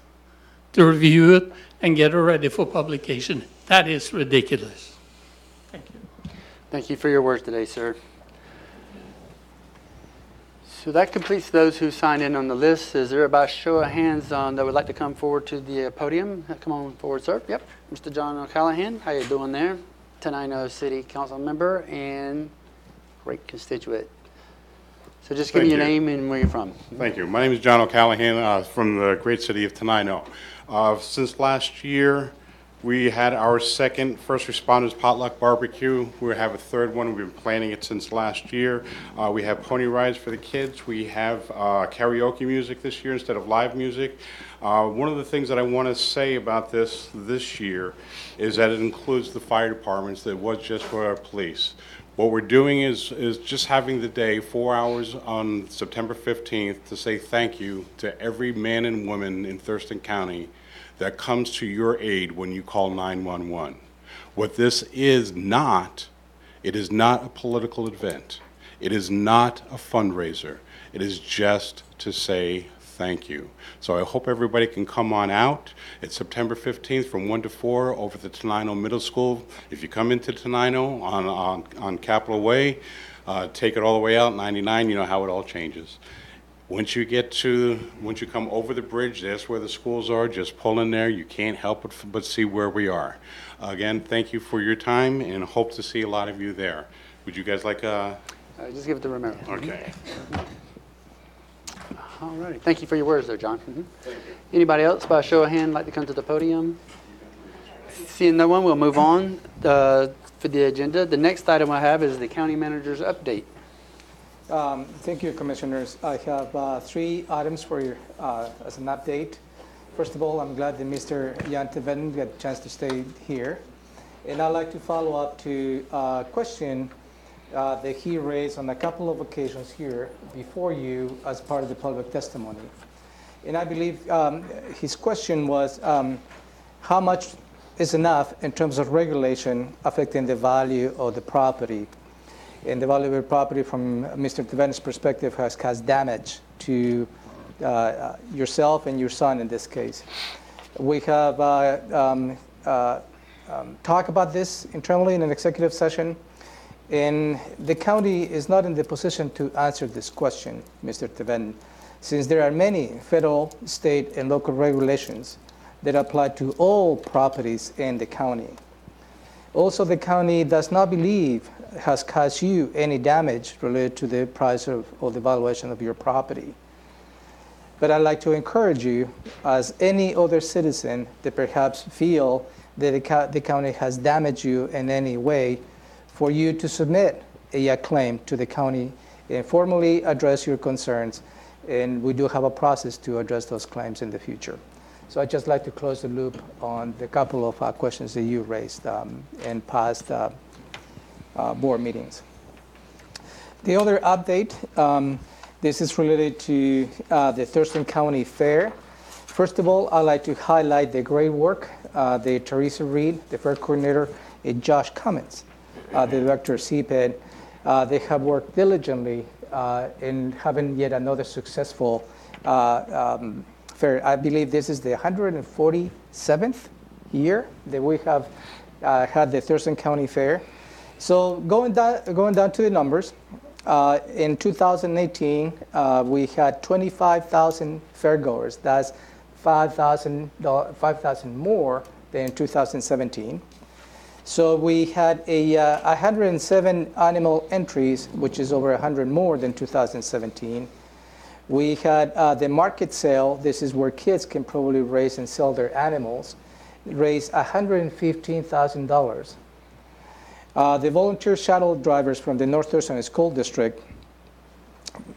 to review it and get it ready for publication. That is ridiculous. Thank you. Thank you for your words today, sir. So that completes those who signed in on the list. Is there about a show of hands that would like to come forward to the podium? Come on forward, sir. Yep. Mr. John O'Callahan, how you doing there? Tenino City Council member and great constituent. So just give me your name and where you're from. Thank you. My name is John O'Callahan from the great city of Tenino. Since last year, we had our second First Responders Potluck Barbecue. We have a third one. We've been planning it since last year. We have pony rides for the kids. We have karaoke music this year instead of live music. One of the things that I want to say about this year is that it includes the fire departments. That was just for our police. What we're doing is just having the day, 4 hours on September 15th, to say thank you to every man and woman in Thurston County that comes to your aid when you call 911. What this is not, it is not a political event. It is not a fundraiser. It is just to say thank you. So I hope everybody can come on out. It's September 15th from 1 to 4 over at the Tenino Middle School. If you come into Tenino on Capitol Way, take it all the way out, 99, you know how it all changes. Once you come over the bridge, that's where the schools are. Just pull in there. You can't help but see where we are. Again, thank you for your time, and hope to see a lot of you there. Would you guys like just give it to Romero. Okay. All right. Thank you for your words there, John. Thank you. Anybody else by show of hand like to come to the podium? Seeing no one, we'll move on for the agenda. The next item I have is the county manager's update. Thank you, Commissioners. I have 3 items for you as an update. First of all, I'm glad that Mr. Jan Teven got a chance to stay here. And I'd like to follow up to a question that he raised on a couple of occasions here before you as part of the public testimony. And I believe his question was how much is enough in terms of regulation affecting the value of the property. And the value of the property from Mr. Teven's perspective has caused damage to yourself and your son in this case. We have talked about this internally in an executive session. And the county is not in the position to answer this question, Mr. Teven, since there are many federal, state, and local regulations that apply to all properties in the county. Also, the county does not believe has caused you any damage related to the price or the valuation of your property. But I'd like to encourage you, as any other citizen that perhaps feel that the county has damaged you in any way, for you to submit a claim to the county and formally address your concerns. And we do have a process to address those claims in the future. So I'd just like to close the loop on the couple of questions that you raised in past board meetings. The other update, this is related to the Thurston County Fair. First of all, I'd like to highlight the great work that Teresa Reed, the fair coordinator, and Josh Cummins, the director of CPED, they have worked diligently in having yet another successful fair. I believe this is the 147th year that we have had the Thurston County Fair. So going down to the numbers, in 2018, we had 25,000 fairgoers. That's 5,000 more than in 2017. So we had 107 animal entries, which is over 100 more than 2017. We had the market sale. This is where kids can probably raise and sell their animals, raised $115,000. The volunteer shuttle drivers from the North Thurston School District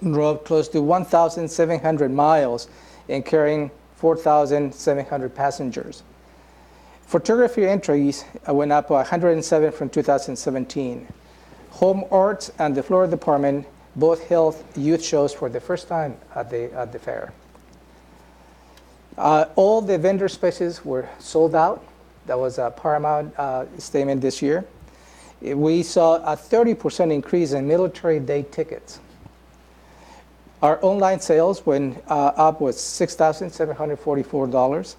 drove close to 1,700 miles and carrying 4,700 passengers. Photography entries went up 107 from 2017. Home Arts and the Florida Department both held youth shows for the first time at the fair. All the vendor spaces were sold out. That was a paramount statement this year. We saw a 30% increase in military day tickets. Our online sales went up with $6,744.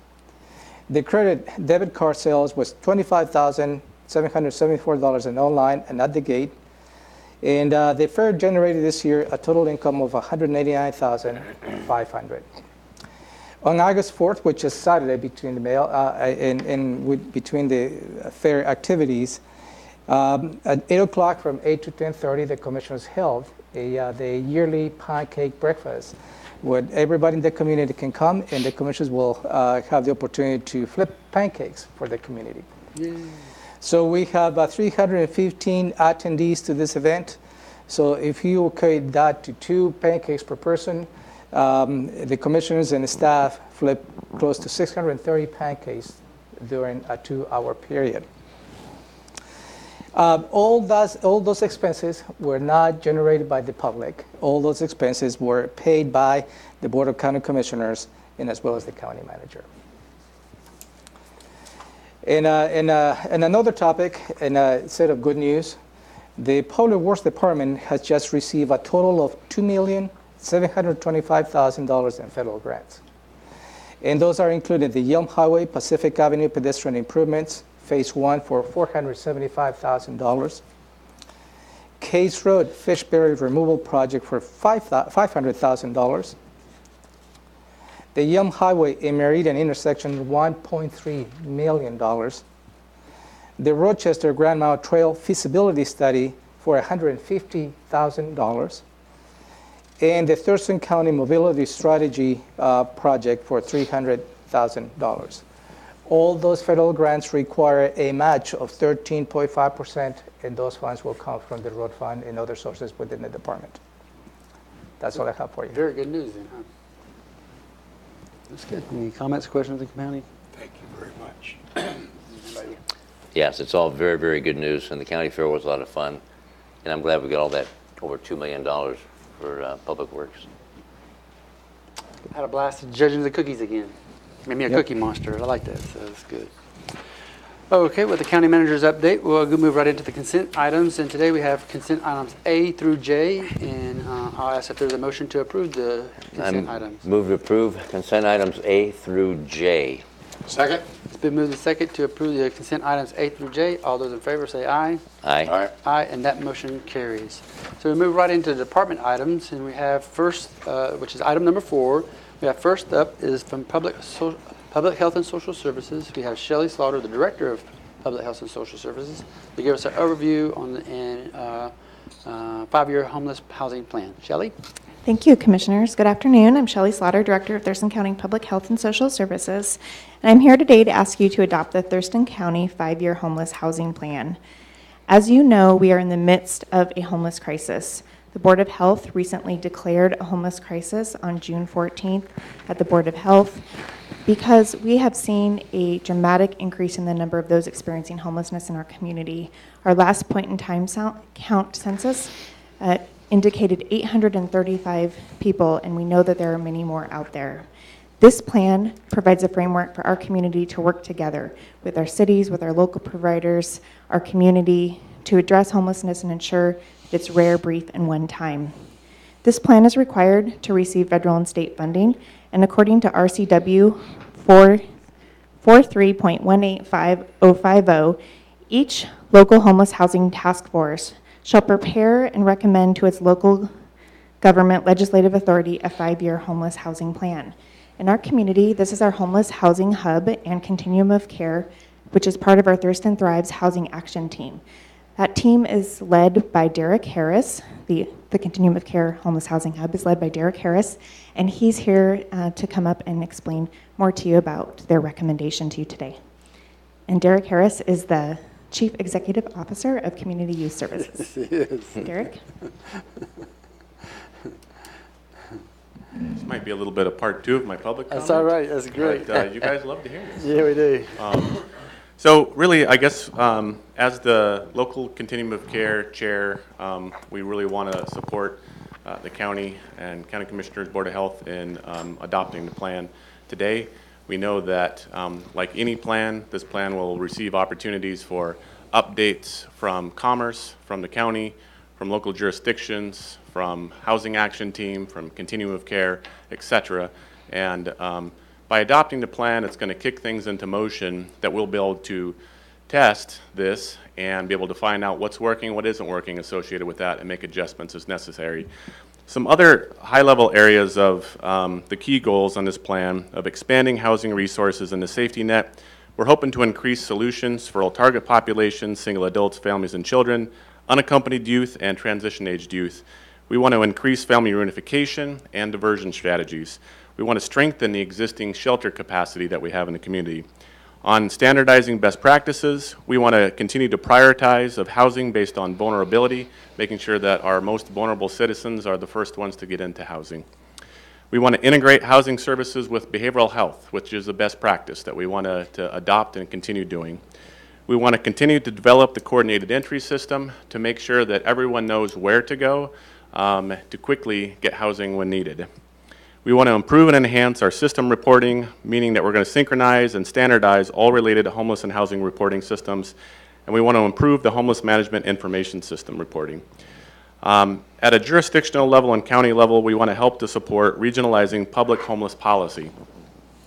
The credit debit card sales was $25,774 in online and at the gate. And the fair generated this year a total income of $189,500. On August 4th, which is Saturday between between the fair activities, at 8 o'clock from 8 to 10:30, the commissioners held the yearly pancake breakfast, where everybody in the community can come, and the commissioners will have the opportunity to flip pancakes for the community. Yay. So we have 315 attendees to this event. So if you equate that to 2 pancakes per person, the commissioners and the staff flip close to 630 pancakes during a 2-hour period. All those expenses were not generated by the public. All those expenses were paid by the Board of County Commissioners and as well as the county manager. And another topic, and a set of good news, the Public Works Department has just received a total of $2,725,000 in federal grants. And those are included the Yelm Highway Pacific Avenue pedestrian improvements, Phase 1 for $475,000. Case Road Fishberry removal project for $500,000. The Yelm Highway and Meridian intersection, $1.3 million. The Rochester Grand Mount Trail feasibility study for $150,000. And the Thurston County Mobility Strategy project for $300,000. All those federal grants require a match of 13.5%, and those funds will come from the road fund and other sources within the department. That's all I have for you. Very good news then, huh? That's good. Any comments, questions, County? Thank you very much. Yes, it's all very, very good news, and the county fair was a lot of fun, and I'm glad we got all that, over $2 million for Public Works. Had a blast judging the cookies again. Made me a cookie monster. I like that, so that's good. Okay, with the county manager's update, we'll move right into the consent items, and today we have consent items A through J, and I'll ask if there's a motion to approve the consent items. Move to approve consent items A through J. Second? It's been moved and second to approve the consent items A through J. All those in favor say aye. Aye. Aye. Aye, and that motion carries. So we move right into the department items, and we have first, which is item number 4. We have first up is from Public Health and Social Services. We have Shelley Slaughter, the Director of Public Health and Social Services, to give us an overview on the 5-year homeless housing plan. Shelley? Thank you, Commissioners. Good afternoon. I'm Shelley Slaughter, Director of Thurston County Public Health and Social Services, and I'm here today to ask you to adopt the Thurston County 5-year homeless housing plan. As you know, we are in the midst of a homeless crisis. The Board of Health recently declared a homeless crisis on June 14th at the Board of Health because we have seen a dramatic increase in the number of those experiencing homelessness in our community. Our last point in time count census indicated 835 people, and we know that there are many more out there. This plan provides a framework for our community to work together with our cities, with our local providers, our community, to address homelessness and ensure it's rare, brief, and one time. This plan is required to receive federal and state funding, and according to RCW 43.185050, each local homeless housing task force shall prepare and recommend to its local government legislative authority a 5-year homeless housing plan. In our community, this is our homeless housing hub and continuum of care, which is part of our Thurston Thrives Housing Action Team. That team is led by Derek Harris. The Continuum of Care Homeless Housing Hub is led by Derek Harris, and he's here to come up and explain more to you about their recommendation to you today. And Derek Harris is the Chief Executive Officer of Community Youth Services. Yes. Derek? This might be a little bit of part 2 of my public comment. That's all right. That's great. But, you guys love to hear this. Yeah, we do. So really, I guess, as the local Continuum of Care chair, we really want to support the county and County Commissioners Board of Health in adopting the plan today. We know that, like any plan, this plan will receive opportunities for updates from Commerce, from the county, from local jurisdictions, from Housing Action Team, from Continuum of Care, et cetera. And by adopting the plan, it's going to kick things into motion that we'll be able to test this and be able to find out what's working, what isn't working associated with that, and make adjustments as necessary. Some other high-level areas of the key goals on this plan of expanding housing resources and the safety net. We're hoping to increase solutions for all target populations, single adults, families, and children, unaccompanied youth, and transition-aged youth. We want to increase family reunification and diversion strategies. We want to strengthen the existing shelter capacity that we have in the community. On standardizing best practices, we want to continue to prioritize of housing based on vulnerability, making sure that our most vulnerable citizens are the first ones to get into housing. We want to integrate housing services with behavioral health, which is a best practice that we want to adopt and continue doing. We want to continue to develop the coordinated entry system to make sure that everyone knows where to go to quickly get housing when needed. We want to improve and enhance our system reporting, meaning that we're going to synchronize and standardize all related to homeless and housing reporting systems, and we want to improve the homeless management information system reporting. At a jurisdictional level and county level, we want to help to support regionalizing public homeless policy.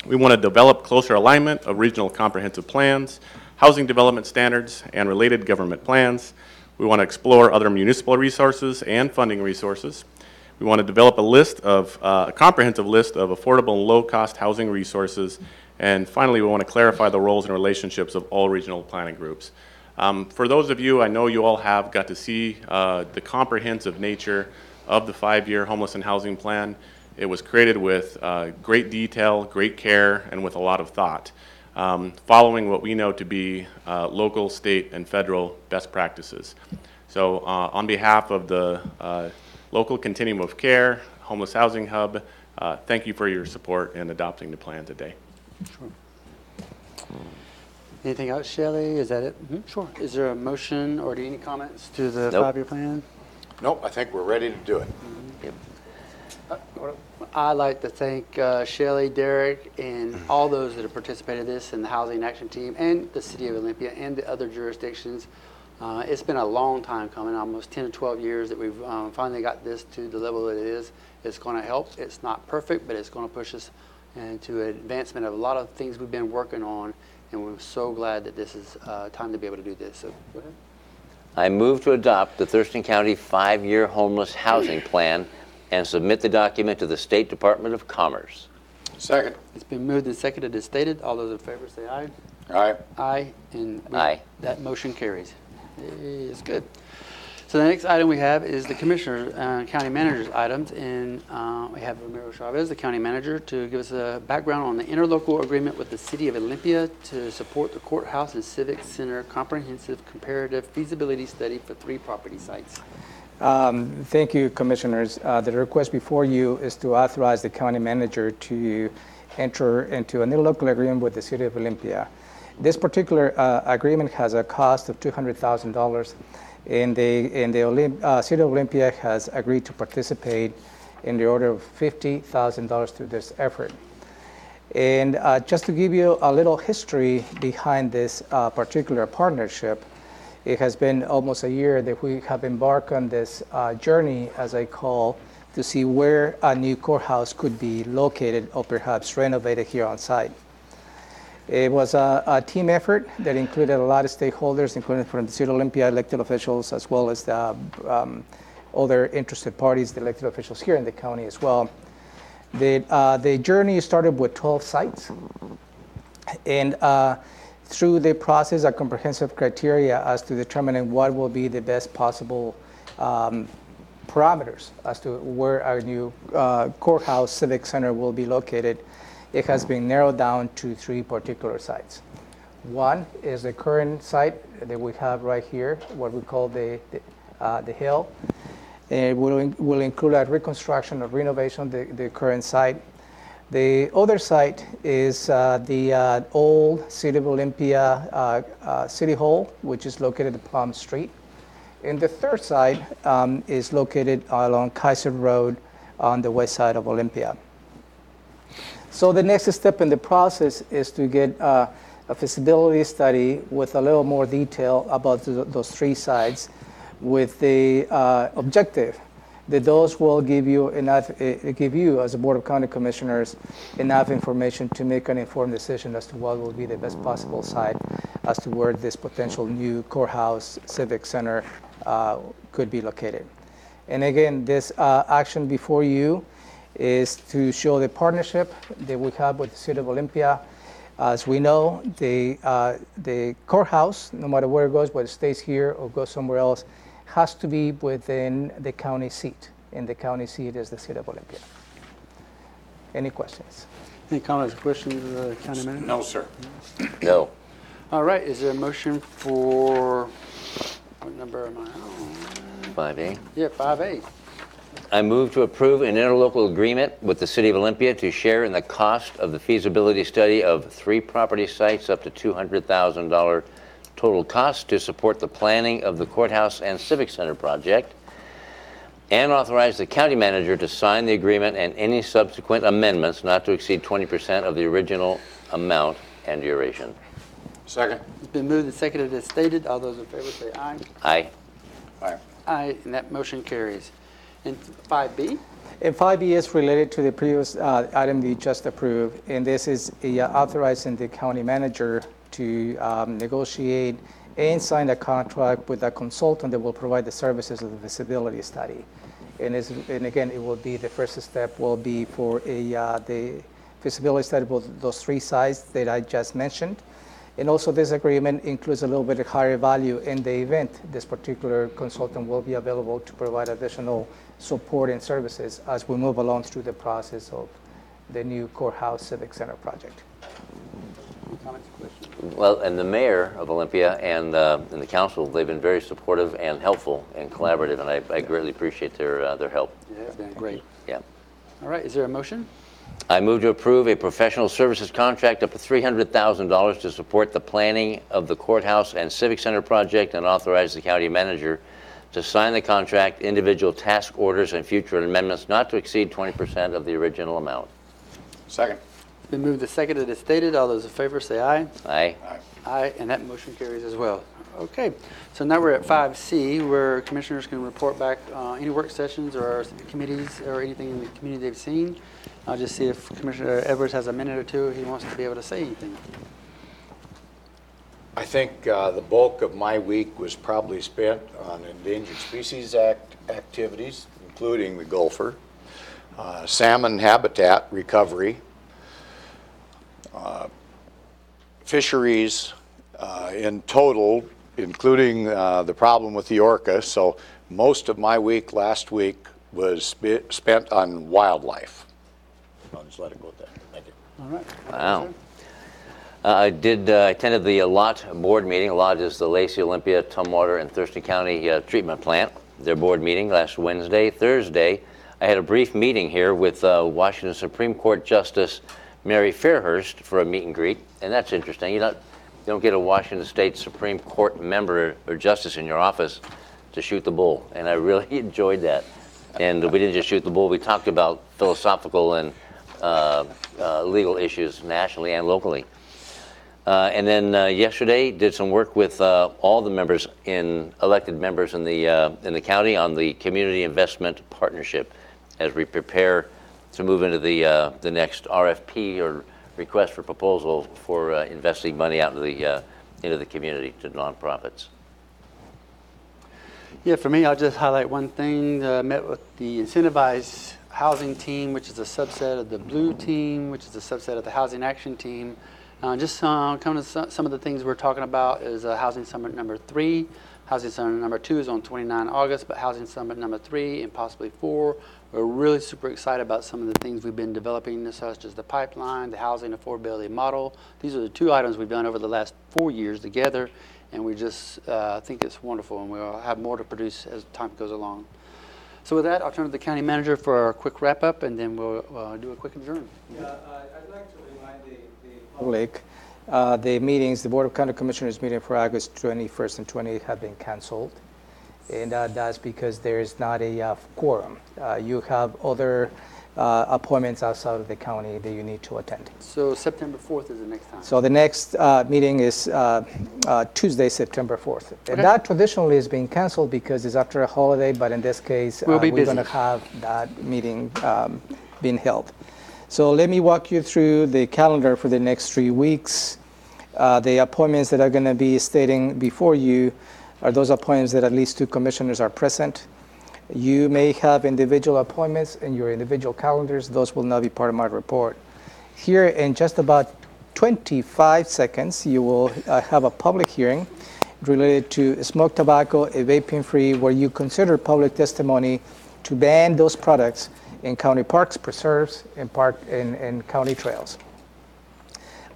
We want to develop closer alignment of regional comprehensive plans, housing development standards, and related government plans. We want to explore other municipal resources and funding resources. We want to develop a comprehensive list of affordable and low-cost housing resources. And finally, we want to clarify the roles and relationships of all regional planning groups. For those of you, I know you all have got to see the comprehensive nature of the 5-year homeless and housing plan. It was created with great detail, great care, and with a lot of thought, following what we know to be local, state, and federal best practices. So on behalf of the local Continuum of Care, Homeless Housing Hub, thank you for your support in adopting the plan today. Sure. Anything else, Shelley? Is that it? Sure. Is there a motion or any comments to the Nope. 5-year plan? Nope, I think we're ready to do it. Yep. I'd like to thank Shelley, Derek, and all those that have participated in this, and the Housing Action Team, and the City of Olympia, and the other jurisdictions. It's been a long time coming, almost 10 to 12 years that we've finally got this to the level that it is. It's going to help. It's not perfect, but it's going to push us into advancement of a lot of things we've been working on, and we're so glad that this is time to be able to do this. So, go ahead. I move to adopt the Thurston County 5-year homeless housing plan and submit the document to the State Department of Commerce. Second. It's been moved and seconded as stated. All those in favor say aye. Aye. Aye. And Aye. that motion carries. It's good. So the next item we have is the Commissioner County Manager's items, and we have Ramiro Chavez, the County Manager, to give us a background on the interlocal agreement with the City of Olympia to support the Courthouse and Civic Center Comprehensive Comparative Feasibility Study for 3 property sites. Thank you, Commissioners. The request before you is to authorize the County Manager to enter into an interlocal agreement with the City of Olympia. This particular agreement has a cost of $200,000, and the City of Olympia has agreed to participate in the order of $50,000 to this effort. And just to give you a little history behind this particular partnership, it has been almost a year that we have embarked on this journey, as I call, to see where a new courthouse could be located or perhaps renovated here on site. It was a team effort that included a lot of stakeholders, including from the City of Olympia elected officials, as well as the other interested parties, the elected officials here in the county as well. The journey started with 12 sites, and through the process, a comprehensive criteria as to determining what will be the best possible parameters as to where our new courthouse civic center will be located. It has been narrowed down to 3 particular sites. One is the current site that we have right here, what we call the Hill. It will include a reconstruction or renovation of the current site. The other site is the old City of Olympia City Hall, which is located at Plum Street. And the third site is located along Kaiser Road on the west side of Olympia. So the next step in the process is to get a feasibility study with a little more detail about those 3 sites, with the objective that those will give you enough, give you as a Board of County Commissioners enough information to make an informed decision as to what will be the best possible site as to where this potential new courthouse civic center could be located. And again, this action before you is to show the partnership that we have with the City of Olympia. As we know, the courthouse, no matter where it goes, whether it stays here or goes somewhere else, has to be within the county seat, and the county seat is the City of Olympia. Any questions? Any comments or questions of the County Manager? No, sir. No. All right, is there a motion for, what number am I on? 5A. Yeah, 5A. I move to approve an interlocal agreement with the City of Olympia to share in the cost of the feasibility study of 3 property sites up to $200,000 total cost to support the planning of the courthouse and civic center project, and authorize the county manager to sign the agreement and any subsequent amendments not to exceed 20% of the original amount and duration. Second. It's been moved and seconded as stated. All those in favor say aye. Aye. Aye. Aye, and that motion carries. And 5B? And 5B is related to the previous item that you just approved, and this is authorizing the county manager to negotiate and sign a contract with a consultant that will provide the services of the feasibility study. And again, it will be, the first step will be for the feasibility study for those 3 sites that I just mentioned. And also this agreement includes a little bit of higher value in the event this particular consultant will be available to provide additional support and services as we move along through the process of the new courthouse civic center project. Comments or questions? Well, and the mayor of Olympia and the council, they've been very supportive and helpful and collaborative, and I greatly appreciate their help. Yeah, it's been great. Yeah. All right, is there a motion? I move to approve a professional services contract up to $300,000 to support the planning of the courthouse and civic center project, and authorize the county manager to sign the contract, individual task orders, and future amendments not to exceed 20% of the original amount. Second. It's been moved and seconded as stated. All those in favor say aye. Aye. Aye. Aye, and that motion carries as well. Okay, so now we're at 5C, where commissioners can report back any work sessions or committees or anything in the community they've seen. I'll just see if Commissioner Edwards has a minute or two. He wants to be able to say anything. I think the bulk of my week was probably spent on Endangered Species Act activities, including the gopher, salmon habitat recovery, fisheries in total, including the problem with the orca. So most of my week last week was spent on wildlife. I'll just let it go at that. Thank you. All right. Wow. I attended the LOT board meeting. LOT is the Lacey, Olympia, Tumwater, and Thurston County Treatment Plant. Their board meeting last Wednesday. Thursday, I had a brief meeting here with Washington Supreme Court Justice Mary Fairhurst for a meet and greet, and that's interesting. You don't get a Washington State Supreme Court member or justice in your office to shoot the bull, and I really enjoyed that. And we didn't just shoot the bull, we talked about philosophical and legal issues nationally and locally. And then yesterday, did some work with all the members, elected members in the county on the Community Investment Partnership as we prepare to move into the next RFP or request for proposal for investing money out into the community to nonprofits. Yeah, for me, I'll just highlight one thing. Met with the incentivized housing team, which is a subset of the blue team, which is a subset of the housing action team. Just kind of some of the things we're talking about is Housing Summit number 3. Housing Summit number 2 is on 29 August, but Housing Summit number 3 and possibly 4. We're really super excited about some of the things we've been developing, such as the pipeline, the housing affordability model. These are the 2 items we've done over the last 4 years together, and we just think it's wonderful, and we'll have more to produce as time goes along. So with that, I'll turn to the county manager for a quick wrap-up, and then we'll do a quick adjourn. Yeah, I'd like to remind the public, the meetings, the Board of County Commissioners meeting for August 21st and 28th have been canceled. And that's because there is not a quorum. You have other appointments outside of the county that you need to attend. So September 4th is the next time. So the next meeting is Tuesday, September 4th. Okay. And that traditionally is being canceled because it's after a holiday, but in this case, we're going to have that meeting being held. So let me walk you through the calendar for the next 3 weeks. The appointments that are going to be stating before you are those appointments that at least 2 commissioners are present. You may have individual appointments in your individual calendars. Those will not be part of my report. Here in just about 25 seconds, you will have a public hearing related to smoked tobacco, a vaping free, where you consider public testimony to ban those products in county parks, preserves, and county trails.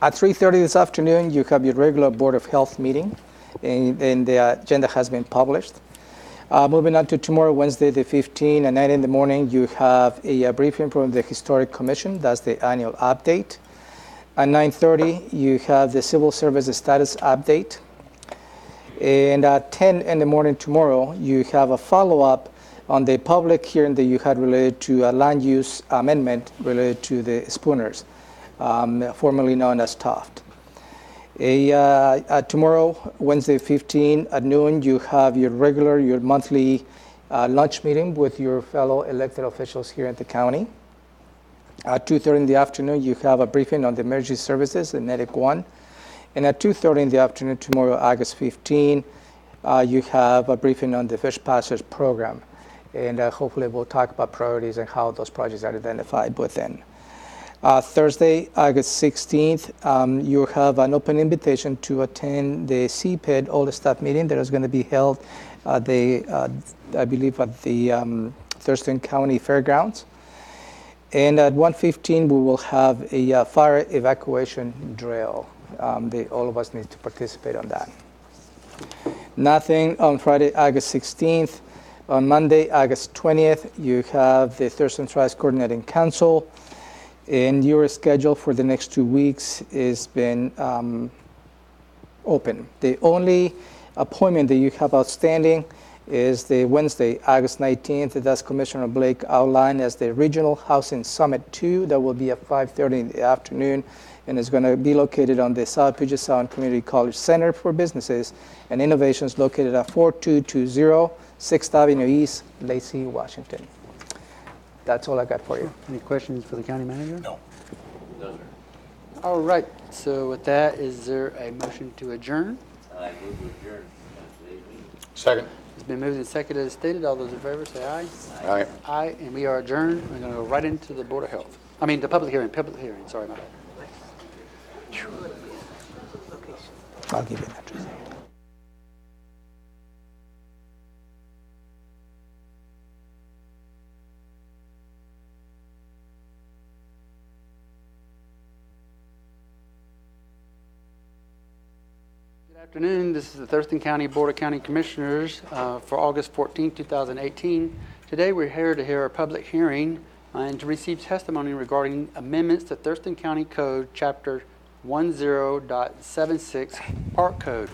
At 3:30 this afternoon, you have your regular Board of Health meeting, and the agenda has been published. Moving on to tomorrow, Wednesday the 15th, at 9 in the morning, you have a briefing from the Historic Commission. That's the annual update. At 9:30, you have the Civil Service Status Update. And at 10 in the morning tomorrow, you have a follow-up on the public hearing that you had related to a land use amendment related to the Spooners, formerly known as Toft. Tomorrow, Wednesday 15 at noon, you have your monthly lunch meeting with your fellow elected officials here at the county. At 2:30 in the afternoon, you have a briefing on the emergency services, the NEDIC 1. And at 2:30 in the afternoon tomorrow, August 15, you have a briefing on the Fish Passage program. And hopefully we'll talk about priorities and how those projects are identified within. Thursday, August 16th, you have an open invitation to attend the CPED all-staff meeting that is going to be held, I believe, at the Thurston County Fairgrounds. And at 1:15, we will have a fire evacuation drill. All of us need to participate on that. Nothing on Friday, August 16th. On Monday, August 20th, you have the Thurston Tribes Coordinating Council. And your schedule for the next 2 weeks has been open. The only appointment that you have outstanding is the Wednesday, August 19th. That's Commissioner Blake outlined as the Regional Housing Summit 2. That will be at 5:30 in the afternoon, and it's going to be located on the South Puget Sound Community College Center for Businesses and Innovations, located at 4220 6th Avenue East, Lacey, Washington. That's all I got for you. Any questions for the county manager? No. All right, so with that, is there a motion to adjourn? I move to adjourn. Second. It's been moved and seconded as stated. All those in favor say aye. Aye. Aye, and we are adjourned. We're going to go right into the Board of Health. The public hearing, sorry, my bad. I'll give you that. Good afternoon. This is the Thurston County Board of County Commissioners for August 14, 2018. Today we're here to hear a public hearing and to receive testimony regarding amendments to Thurston County Code Chapter 10.76 Park Code.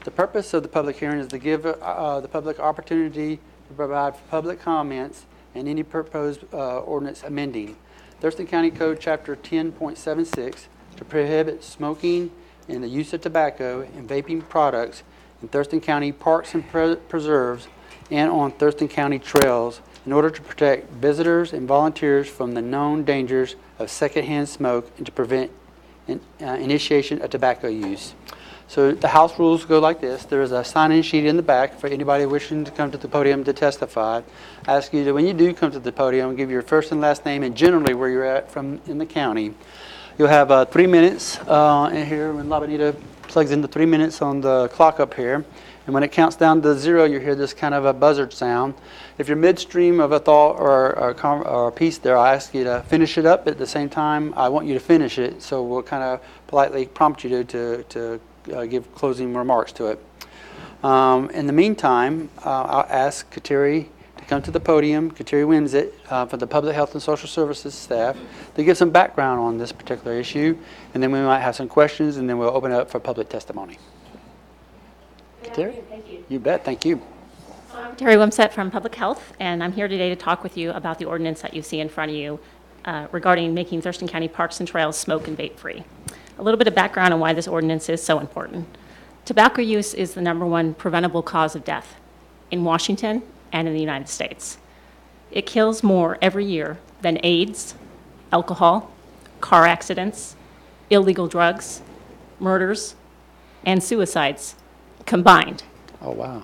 The purpose of the public hearing is to give the public opportunity to provide public comments and any proposed ordinance amending Thurston County Code Chapter 10.76 to prohibit smoking and the use of tobacco and vaping products in Thurston County parks and preserves and on Thurston County trails in order to protect visitors and volunteers from the known dangers of secondhand smoke and to prevent initiation of tobacco use. So the House rules go like this. There is a sign-in sheet in the back for anybody wishing to come to the podium to testify. I ask you that when you do come to the podium, give your first and last name and generally where you're at from in the county. You'll have 3 minutes in here when Labanita plugs in the 3 minutes on the clock up here. And when it counts down to 0, you hear this kind of a buzzard sound. If you're midstream of a thought or a piece there, I ask you to finish it up. At the same time, I want you to finish it. So we'll kind of politely prompt you to give closing remarks to it. In the meantime, I'll ask Kateri to come to the podium, Kateri Wimsett, for the Public Health and Social Services staff, to give some background on this particular issue, and then we might have some questions, and then we'll open it up for public testimony. Kateri? Thank you. You bet, thank you. I'm Terry Wimsett from Public Health, and I'm here today to talk with you about the ordinance that you see in front of you regarding making Thurston County parks and trails smoke and vape free. A little bit of background on why this ordinance is so important. Tobacco use is the #1 preventable cause of death in Washington and in the United States. It kills more every year than AIDS, alcohol, car accidents, illegal drugs, murders, and suicides combined. Oh, wow.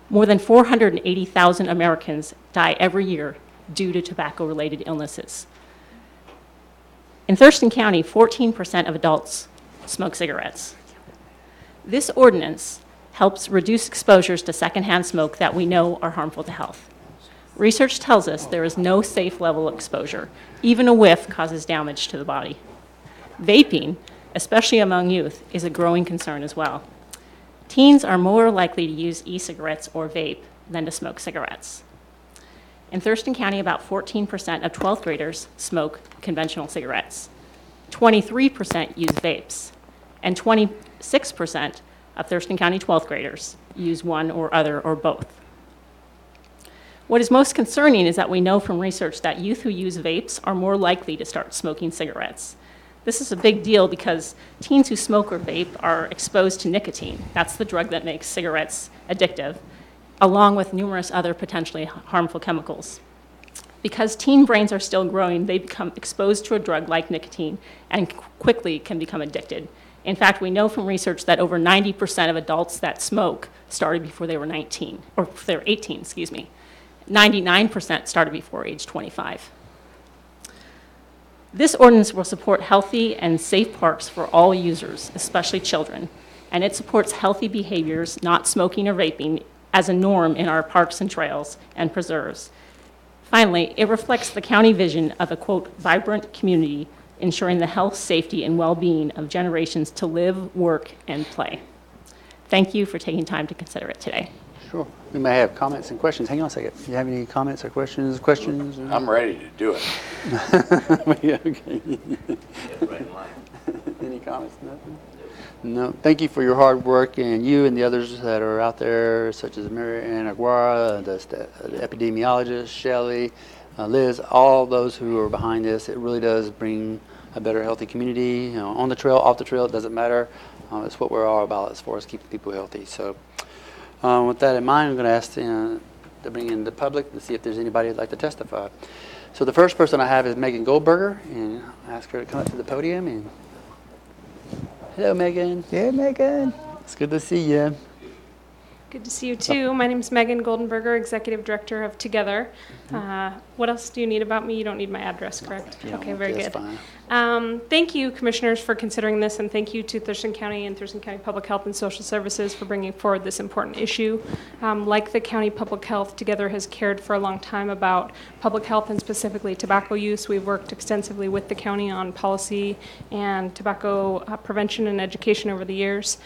More than 480,000 Americans die every year due to tobacco-related illnesses. In Thurston County, 14% of adults smoke cigarettes. This ordinance helps reduce exposures to secondhand smoke that we know are harmful to health. Research tells us there is no safe level of exposure. Even a whiff causes damage to the body. Vaping, especially among youth, is a growing concern as well. Teens are more likely to use e-cigarettes or vape than to smoke cigarettes. In Thurston County, about 14% of 12th graders smoke conventional cigarettes. 23% use vapes, and 26% of Thurston County 12th graders use one or other or both. What is most concerning is that we know from research that youth who use vapes are more likely to start smoking cigarettes. This is a big deal because teens who smoke or vape are exposed to nicotine. That's the drug that makes cigarettes addictive, along with numerous other potentially harmful chemicals. Because teen brains are still growing, they become exposed to a drug like nicotine and quickly can become addicted. In fact, we know from research that over 90% of adults that smoke started before they were 19, or before they were 18, excuse me. 99% started before age 25. This ordinance will support healthy and safe parks for all users, especially children, and it supports healthy behaviors, not smoking or vaping, as a norm in our parks and trails and preserves. Finally, it reflects the county vision of a, quote, vibrant community, ensuring the health, safety, and well-being of generations to live, work, and play. Thank you for taking time to consider it today. Sure. We may have comments and questions. Hang on a second. Do you have any comments or questions? I'm ready to do it. Yeah, okay. Any comments? Nothing? No. Thank you for your hard work, and you and the others that are out there, such as Mary Ann Aguara, the epidemiologist, Shelley, Liz, all those who are behind this. It really does bring a better, healthy community. You know, on the trail, off the trail, it doesn't matter. It's what we're all about as far as keeping people healthy. So. With that in mind, I'm going to ask to bring in the public to see if there's anybody who'd like to testify. So the first person I have is Megan Goldberger, and I'll ask her to come up to the podium. And hello, Megan. Yeah, Megan. It's good to see you. Good to see you too. My name is Megan Goldenberger, Executive Director of Together. What else do you need about me? You don't need my address, correct? Yeah, okay, very that's good. Fine. Thank you, Commissioners, for considering this, and thank you to Thurston County and Thurston County Public Health and Social Services for bringing forward this important issue. Like the County Public Health, Together has cared for a long time about public health and specifically tobacco use. We've worked extensively with the county on policy and tobacco prevention and education over the years.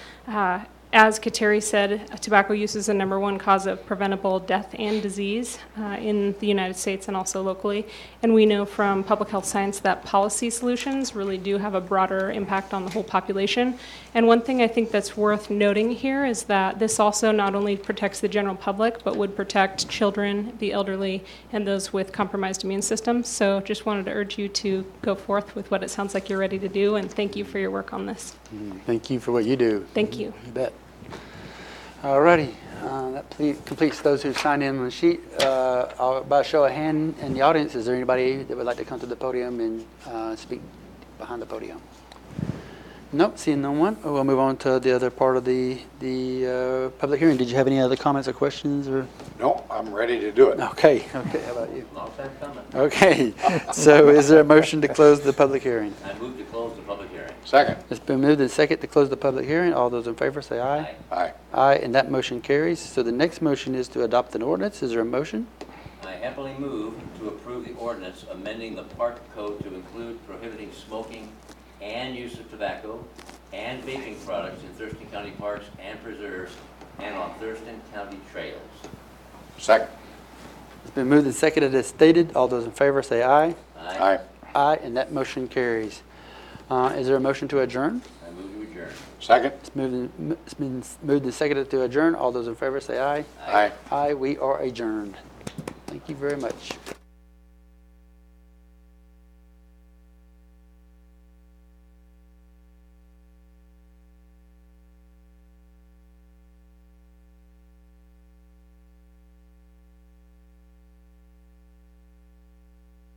As Kateri said, tobacco use is the #1 cause of preventable death and disease in the United States and also locally. And we know from public health science that policy solutions really do have a broader impact on the whole population. And one thing I think that's worth noting here is that this also not only protects the general public, but would protect children, the elderly, and those with compromised immune systems. So just wanted to urge you to go forth with what it sounds like you're ready to do, and thank you for your work on this. Thank you for what you do. Thank you. You bet. Alrighty, that completes those who signed in on the sheet. By a show of hand in the audience, is there anybody that would like to come to the podium and speak behind the podium? Nope, seeing no one. We'll move on to the other part of the public hearing. Did you have any other comments or questions? Or? No, I'm ready to do it. Okay, how about you? Long time coming. Okay, so is there a motion to close the public hearing? I move to close the public hearing. Second. It's been moved and second to close the public hearing. All those in favor say aye. Aye. Aye, and that motion carries. So the next motion is to adopt an ordinance. Is there a motion? I happily move to approve the ordinance amending the park code to include prohibiting smoking and use of tobacco and vaping products in Thurston County parks and preserves and on Thurston County trails. Second. It's been moved and seconded as stated. All those in favor say aye. Aye. Aye, and that motion carries. Is there a motion to adjourn? I move to adjourn. Second. It's been moved and seconded to adjourn. All those in favor say aye. Aye. Aye, we are adjourned. Thank you very much.